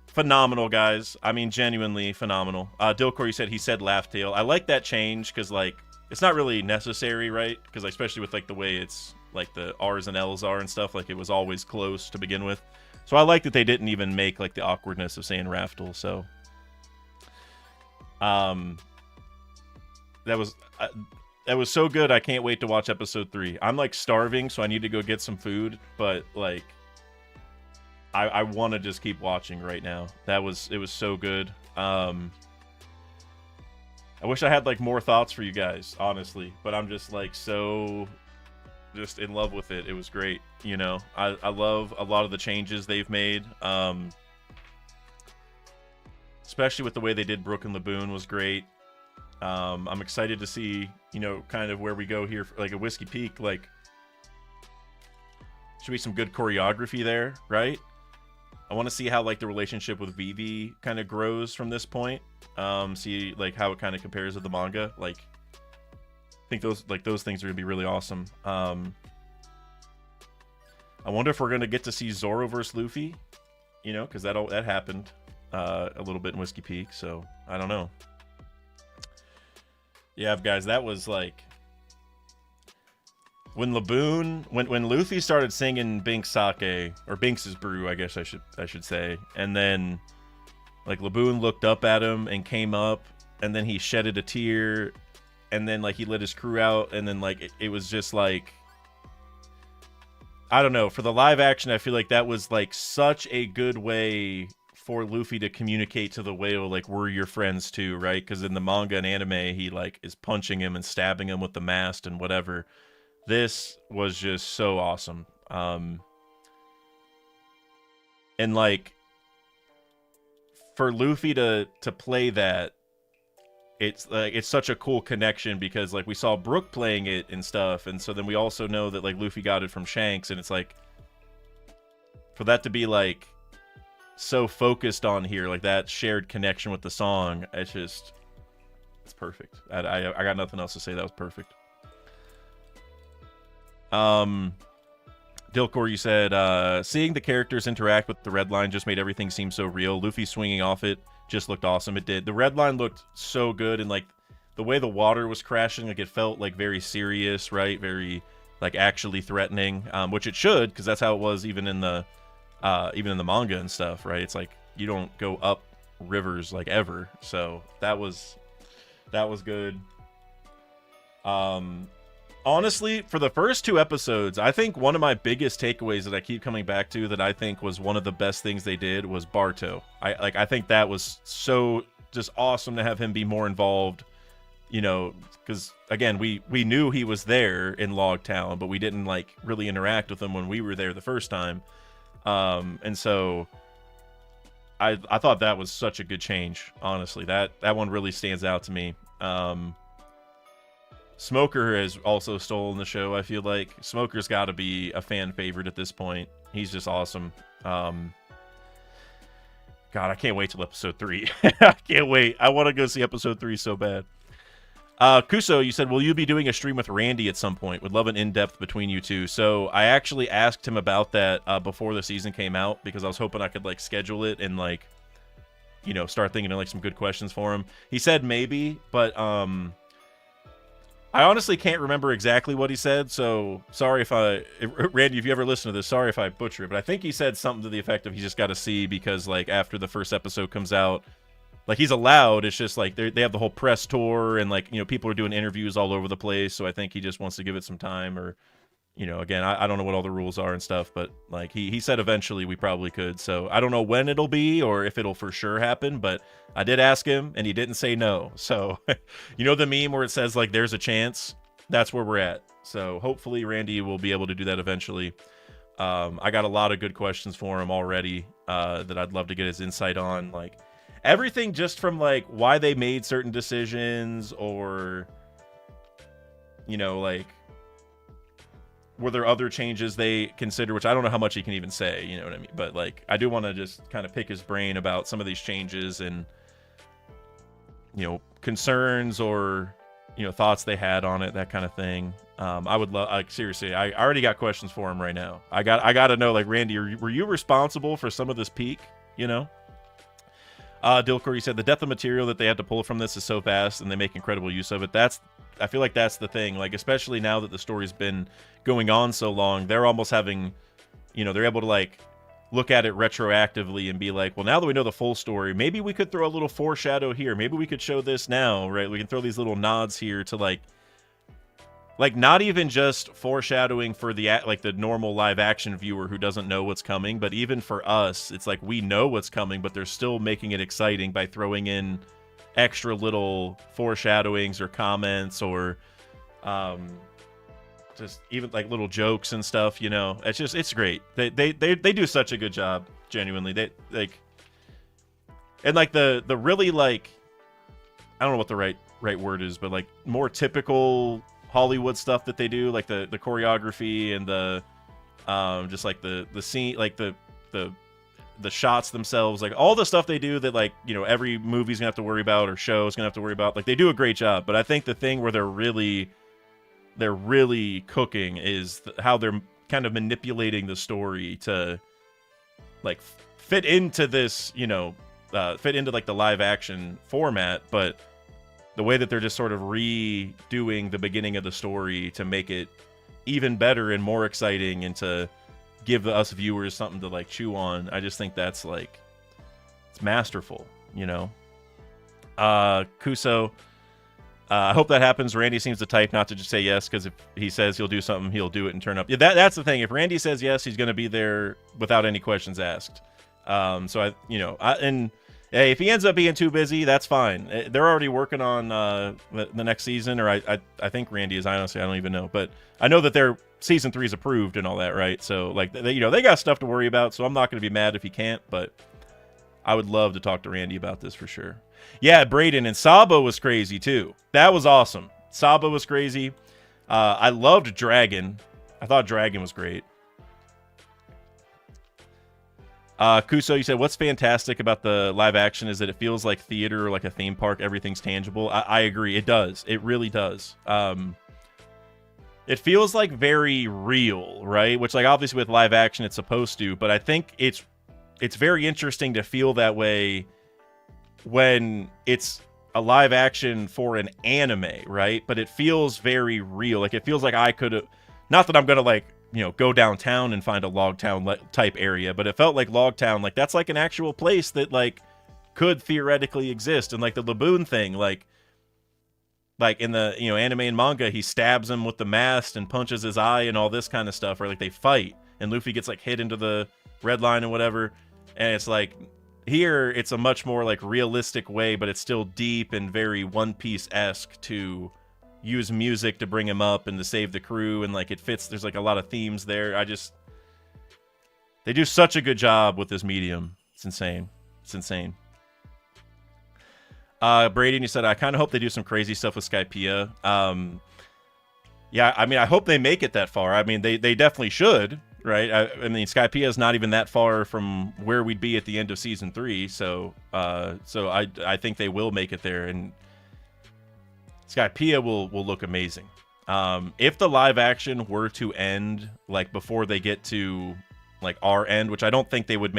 Phenomenal, guys. I mean, genuinely phenomenal. Dilcor, you said he said laugh tail. I like that change because, like, it's not really necessary, right? Because, like, especially with, like, the way it's, like, the R's and L's are and stuff, like, it was always close to begin with. So I like that they didn't even make, like, the awkwardness of saying Raftel, so. That was so good, I can't wait to watch episode 3. I'm, like, starving, so I need to go get some food, but, like, I want to just keep watching right now. It was so good. I wish I had, like, more thoughts for you guys, honestly, but I'm just, like, so just in love with it. It was great, you know. I love a lot of the changes they've made, especially with the way they did Brook and Laboon was great. I'm excited to see, you know, kind of where we go here for, like, a Whiskey Peak. Like, should be some good choreography there, right? I want to see how, like, the relationship with Vivi kind of grows from this point. See, like, how it kind of compares to the manga. Like, I think those things are gonna be really awesome. I wonder if we're gonna get to see Zoro versus Luffy, you know, because that happened a little bit in Whiskey Peak. So I don't know. Yeah, guys, that was like when Laboon, when Luffy started singing Binks Sake, or Binks's Brew, I guess I should say, and then like Laboon looked up at him and came up, and then he shedded a tear, and then like he let his crew out, and then like it was just like, I don't know, for the live action, I feel like that was like such a good way for Luffy to communicate to the whale, like, we're your friends too, right? Because in the manga and anime, he like is punching him and stabbing him with the mast and whatever. This was just so awesome. And like for Luffy to play that, it's like, it's such a cool connection, because like we saw Brook playing it and stuff, and so then we also know that like Luffy got it from Shanks, and it's like for that to be like so focused on here, like that shared connection with the song, it's perfect. I got nothing else to say. That was perfect. Dilcor, you said seeing the characters interact with the red line just made everything seem so real. Luffy swinging off it just looked awesome. It did. The red line looked so good, and like the way the water was crashing, like it felt like very serious, right? Very like actually threatening, which it should, because that's how it was even in the manga and stuff, right? It's like you don't go up rivers like ever. So that was good. Honestly, for the first 2 episodes, I think one of my biggest takeaways that I keep coming back to, that I think was one of the best things they did, was Barto. I think that was so just awesome to have him be more involved, you know, because again, we knew he was there in Loguetown, but we didn't like really interact with him when we were there the first time. And so I thought that was such a good change. Honestly, that one really stands out to me. Smoker has also stolen the show. I feel like Smoker's got to be a fan favorite at this point. He's just awesome. God, I can't wait till episode 3. I can't wait. I want to go see episode 3 so bad. Kuso, you said, will you be doing a stream with Randy at some point? Would love an in-depth between you two. So I actually asked him about that before the season came out, because I was hoping I could like schedule it and like, you know, start thinking of like some good questions for him. He said maybe, but I honestly can't remember exactly what he said, so sorry if Randy, if you ever listen to this, sorry if I butcher it, but I think he said something to the effect of, he just got to see, because like after the first episode comes out, like he's allowed, it's just like they have the whole press tour, and like, you know, people are doing interviews all over the place, so I think he just wants to give it some time, or, you know, again, I don't know what all the rules are and stuff, but like he said eventually we probably could, so I don't know when it'll be or if it'll for sure happen, but I did ask him and he didn't say no. So you know the meme where it says like there's a chance? That's where we're at. So hopefully Randy will be able to do that eventually. I got a lot of good questions for him already that I'd love to get his insight on, like everything just from like why they made certain decisions, or, you know, like were there other changes they consider, which I don't know how much he can even say, you know what I mean? But like, I do want to just kind of pick his brain about some of these changes, and, you know, concerns, or, thoughts they had on it, that kind of thing. I would love, like, seriously, I already got questions for him right now. I got to know, like, Randy, were you responsible for some of this peak? Dilcory said the depth of material that they had to pull from this is so vast, and they make incredible use of it. I feel like that's the thing. Like, especially now that the story's been going on so long, they're almost having, they're able to, like, look at it retroactively and be like, well, now that we know the full story, maybe we could throw a little foreshadow here. Maybe we could show this now, right? We can throw these little nods here to, like not even just foreshadowing for the normal live action viewer who doesn't know what's coming, but even for us, it's like we know what's coming, but they're still making it exciting by throwing in extra little foreshadowings or comments or just even like little jokes and stuff. It's great. They do such a good job, genuinely. They like, and like the really, like, I don't know what the right word is, but like more typical Hollywood stuff that they do, like the choreography and the just like the scene, like the shots themselves, like all the stuff they do that, like, every movie's gonna have to worry about or show's gonna have to worry about. Like, they do a great job. But I think the thing where they're really cooking is how they're kind of manipulating the story to, like, fit into this, fit into like the live action format, but the way that they're just sort of redoing the beginning of the story to make it even better and more exciting and to give us viewers something to, like, chew on. I just think that's, like, it's masterful, Kuso, I hope that happens. Randy seems the type not to just say yes, because if he says he'll do something, he'll do it and turn up. Yeah, that's the thing. If Randy says yes, he's going to be there without any questions asked. Hey, if he ends up being too busy, that's fine. They're already working on the next season, or I think Randy is. Honestly, I don't even know. But I know that their season 3 is approved and all that, right? So, like, they got stuff to worry about, so I'm not going to be mad if he can't, but I would love to talk to Randy about this for sure. Yeah, Brayden, and Sabo was crazy, too. That was awesome. Sabo was crazy. I loved Dragon. I thought Dragon was great. Kuso, you said, what's fantastic about the live action is that it feels like theater or like a theme park. Everything's tangible. I agree. It does. It really does. It feels like very real, right? Which, like, obviously with live action, it's supposed to, but I think it's very interesting to feel that way when it's a live action for an anime, right? But it feels very real. Like, it feels like I could have, not that I'm going to, like, go downtown and find a Loguetown type area, but it felt like Loguetown, like, that's like an actual place that, like, could theoretically exist. And like the Laboon thing, like in the, anime and manga, he stabs him with the mast and punches his eye and all this kind of stuff, or like they fight and Luffy gets, like, hit into the red line and whatever. And it's like, here it's a much more, like, realistic way, but it's still deep and very One Piece-esque to use music to bring him up and to save the crew, and, like, it fits. There's, like, a lot of themes there. They do such a good job with this medium. It's insane. It's insane. Brady, you said, I kind of hope they do some crazy stuff with Skypiea. Yeah, I mean, I hope they make it that far. I mean, they definitely should, right? I mean, Skypiea is not even that far from where we'd be at the end of season 3, so I think they will make it there, and Skypiea will look amazing. If the live action were to end, like, before they get to, like, our end, which I don't think they would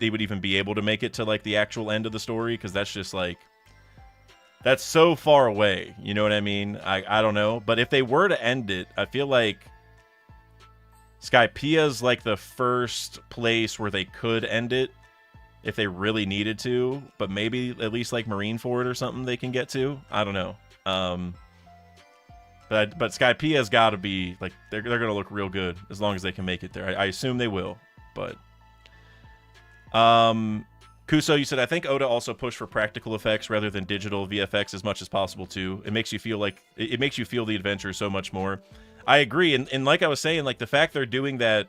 even be able to make it to, like, the actual end of the story, because that's just, like, that's so far away, you know what I mean? I don't know, but if they were to end it, I feel like Skypiea's, like, the first place where they could end it if they really needed to, but maybe at least, like, Marineford or something they can get to. I don't know. But Skypiea's got to be, like, they're gonna look real good as long as they can make it there. I assume they will, but Kuso, you said, I think Oda also pushed for practical effects rather than digital VFX as much as possible too. It makes you feel like it makes you feel the adventure so much more. I agree, and like I was saying, like, the fact they're doing that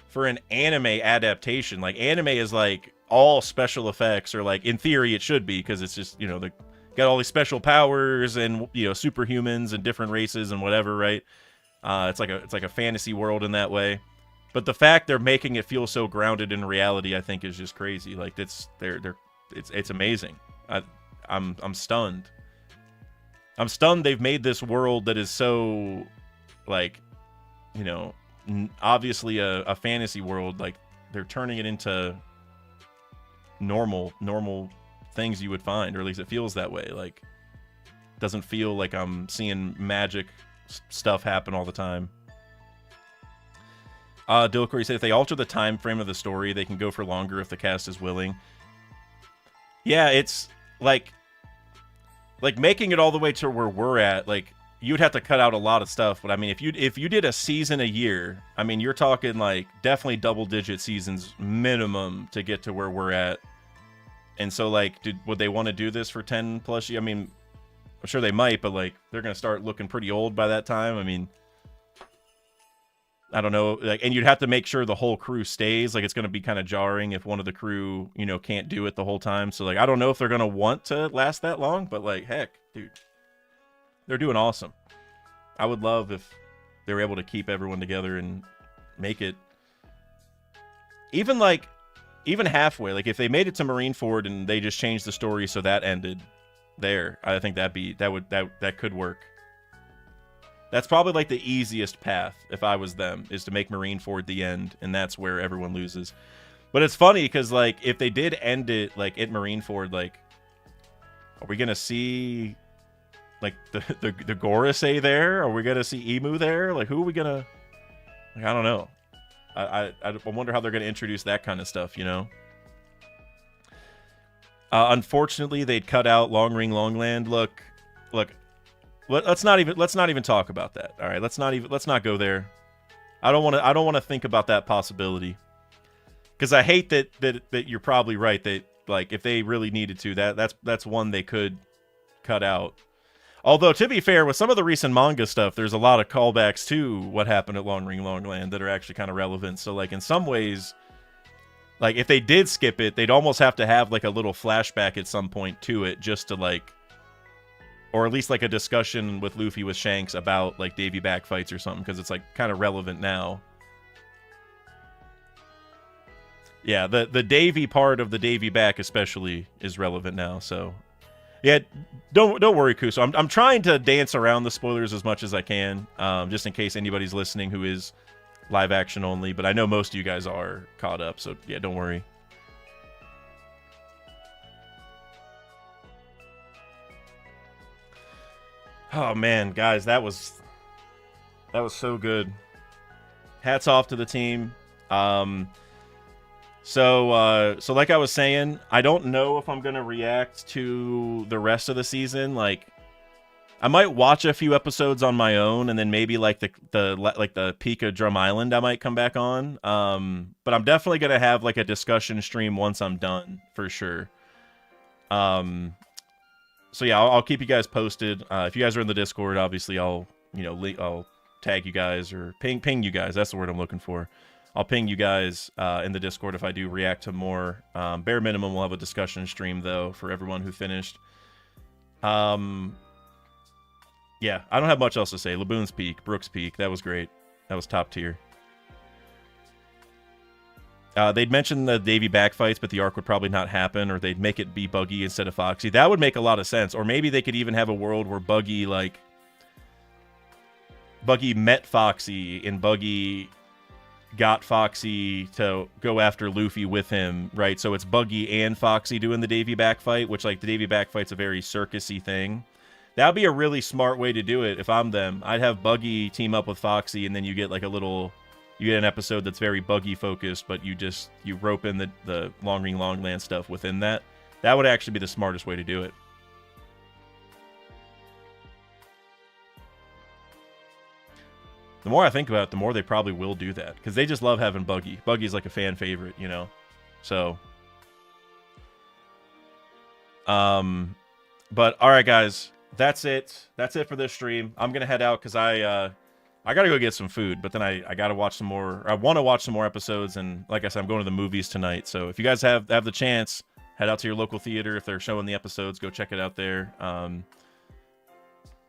for an anime adaptation, like, anime is, like, all special effects, or, like, in theory it should be, because it's just, they got all these special powers and, superhumans and different races and whatever, right? It's like a fantasy world in that way. But the fact they're making it feel so grounded in reality, I think, is just crazy. Like, it's amazing. I'm stunned. I'm stunned they've made this world that is so, like, you know, obviously a fantasy world. Like, they're turning it into normal things you would find, or at least it feels that way. Like, doesn't feel like I'm seeing magic stuff happen all the time. Dilcory said if they alter the time frame of the story, they can go for longer if the cast is willing. Yeah, it's like making it all the way to where we're at. Like, you'd have to cut out a lot of stuff, but I mean, if you did a season a year, I mean, you're talking like definitely double-digit seasons minimum to get to where we're at. And so, like, would they want to do this for 10 plus years? I mean, I'm sure they might, but like, they're gonna start looking pretty old by that time. I mean, I don't know, like, and you'd have to make sure the whole crew stays. Like, it's going to be kind of jarring if one of the crew, you know, can't do it the whole time. So, like, I don't know if they're going to want to last that long, but, like, heck, dude, they're doing awesome. I would love if they were able to keep everyone together and make it even halfway. Like, if they made it to Marineford and they just changed the story so that ended there, I think that could work. That's probably like the easiest path, if I was them, is to make Marineford the end, and that's where everyone loses. But it's funny, because, like, if they did end it, like, at Marineford, like, are we going to see, like, the Gorosei there? Are we going to see Emu there? Like, who are we going to... Like, I don't know. I wonder how they're going to introduce that kind of stuff, you know? Unfortunately, they'd cut out Long Ring Longland. Look... Let's not even talk about that. All right, let's not go there. I don't want to think about that possibility, because I hate that you're probably right that, like, if they really needed to, that's one they could cut out. Although, to be fair, with some of the recent manga stuff, there's a lot of callbacks to what happened at Long Ring Longland that are actually kind of relevant. So, like, in some ways, like, if they did skip it, they'd almost have to have, like, a little flashback at some point to it, just to, like, or at least, like, a discussion with Luffy with Shanks about, like, Davy back fights or something, because it's, like, kind of relevant now. Yeah, the Davy part of the Davy back especially is relevant now, so... Yeah, don't worry, Kuso. I'm trying to dance around the spoilers as much as I can, just in case anybody's listening who is live action only, but I know most of you guys are caught up, so yeah, don't worry. Oh man, guys, that was so good. Hats off to the team. So like I was saying, I don't know if I'm gonna react to the rest of the season. Like, I might watch a few episodes on my own, and then maybe like the peak of Drum Island I might come back on. But I'm definitely gonna have like a discussion stream once I'm done for sure. So yeah, I'll keep you guys posted. If you guys are in the Discord, obviously I'll tag you guys or ping you guys. That's the word I'm looking for. I'll ping you guys in the Discord if I do react to more. Bare minimum, we'll have a discussion stream though for everyone who finished. Yeah, I don't have much else to say. Laboon's Peak, Brook's Peak, that was great. That was top tier. They'd mentioned the Davy backfights, but the arc would probably not happen, or they'd make it be Buggy instead of Foxy. That would make a lot of sense. Or maybe they could even have a world where Buggy met Foxy, and Buggy got Foxy to go after Luffy with him, right? So it's Buggy and Foxy doing the Davy backfight, which, like, the Davy backfight's a very circusy thing. That would be a really smart way to do it if I'm them. I'd have Buggy team up with Foxy, and then you get, like, you get an episode that's very Buggy focused, but you rope in the Long Ring Longland stuff within that. That would actually be the smartest way to do it. The more I think about it, the more they probably will do that, because they just love having Buggy. Buggy's like a fan favorite, you know? So... But, alright guys, that's it. That's it for this stream. I'm gonna head out, because I gotta go get some food, but then I gotta watch some more... I want to watch some more episodes, and like I said, I'm going to the movies tonight, so if you guys have the chance, head out to your local theater. If they're showing the episodes, go check it out there.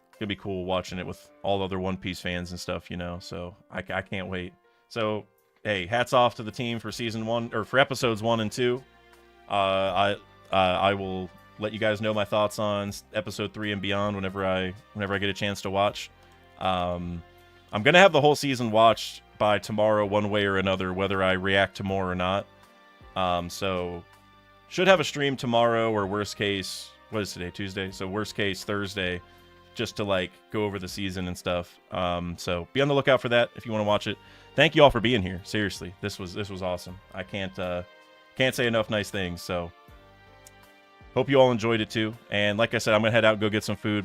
It's gonna be cool watching it with all the other One Piece fans and stuff, you know, so I can't wait. So, hey, hats off to the team for season 1, or for episodes 1 and 2. I will let you guys know my thoughts on episode 3 and beyond whenever I get a chance to watch. I'm gonna have the whole season watched by tomorrow, one way or another, whether I react to more or not. So should have a stream tomorrow, or worst case, what is today? Tuesday. So worst case Thursday, just to like go over the season and stuff. So be on the lookout for that if you want to watch it. Thank you all for being here. Seriously, this was awesome. I can't say enough nice things. So hope you all enjoyed it too. And like I said, I'm gonna head out and go get some food.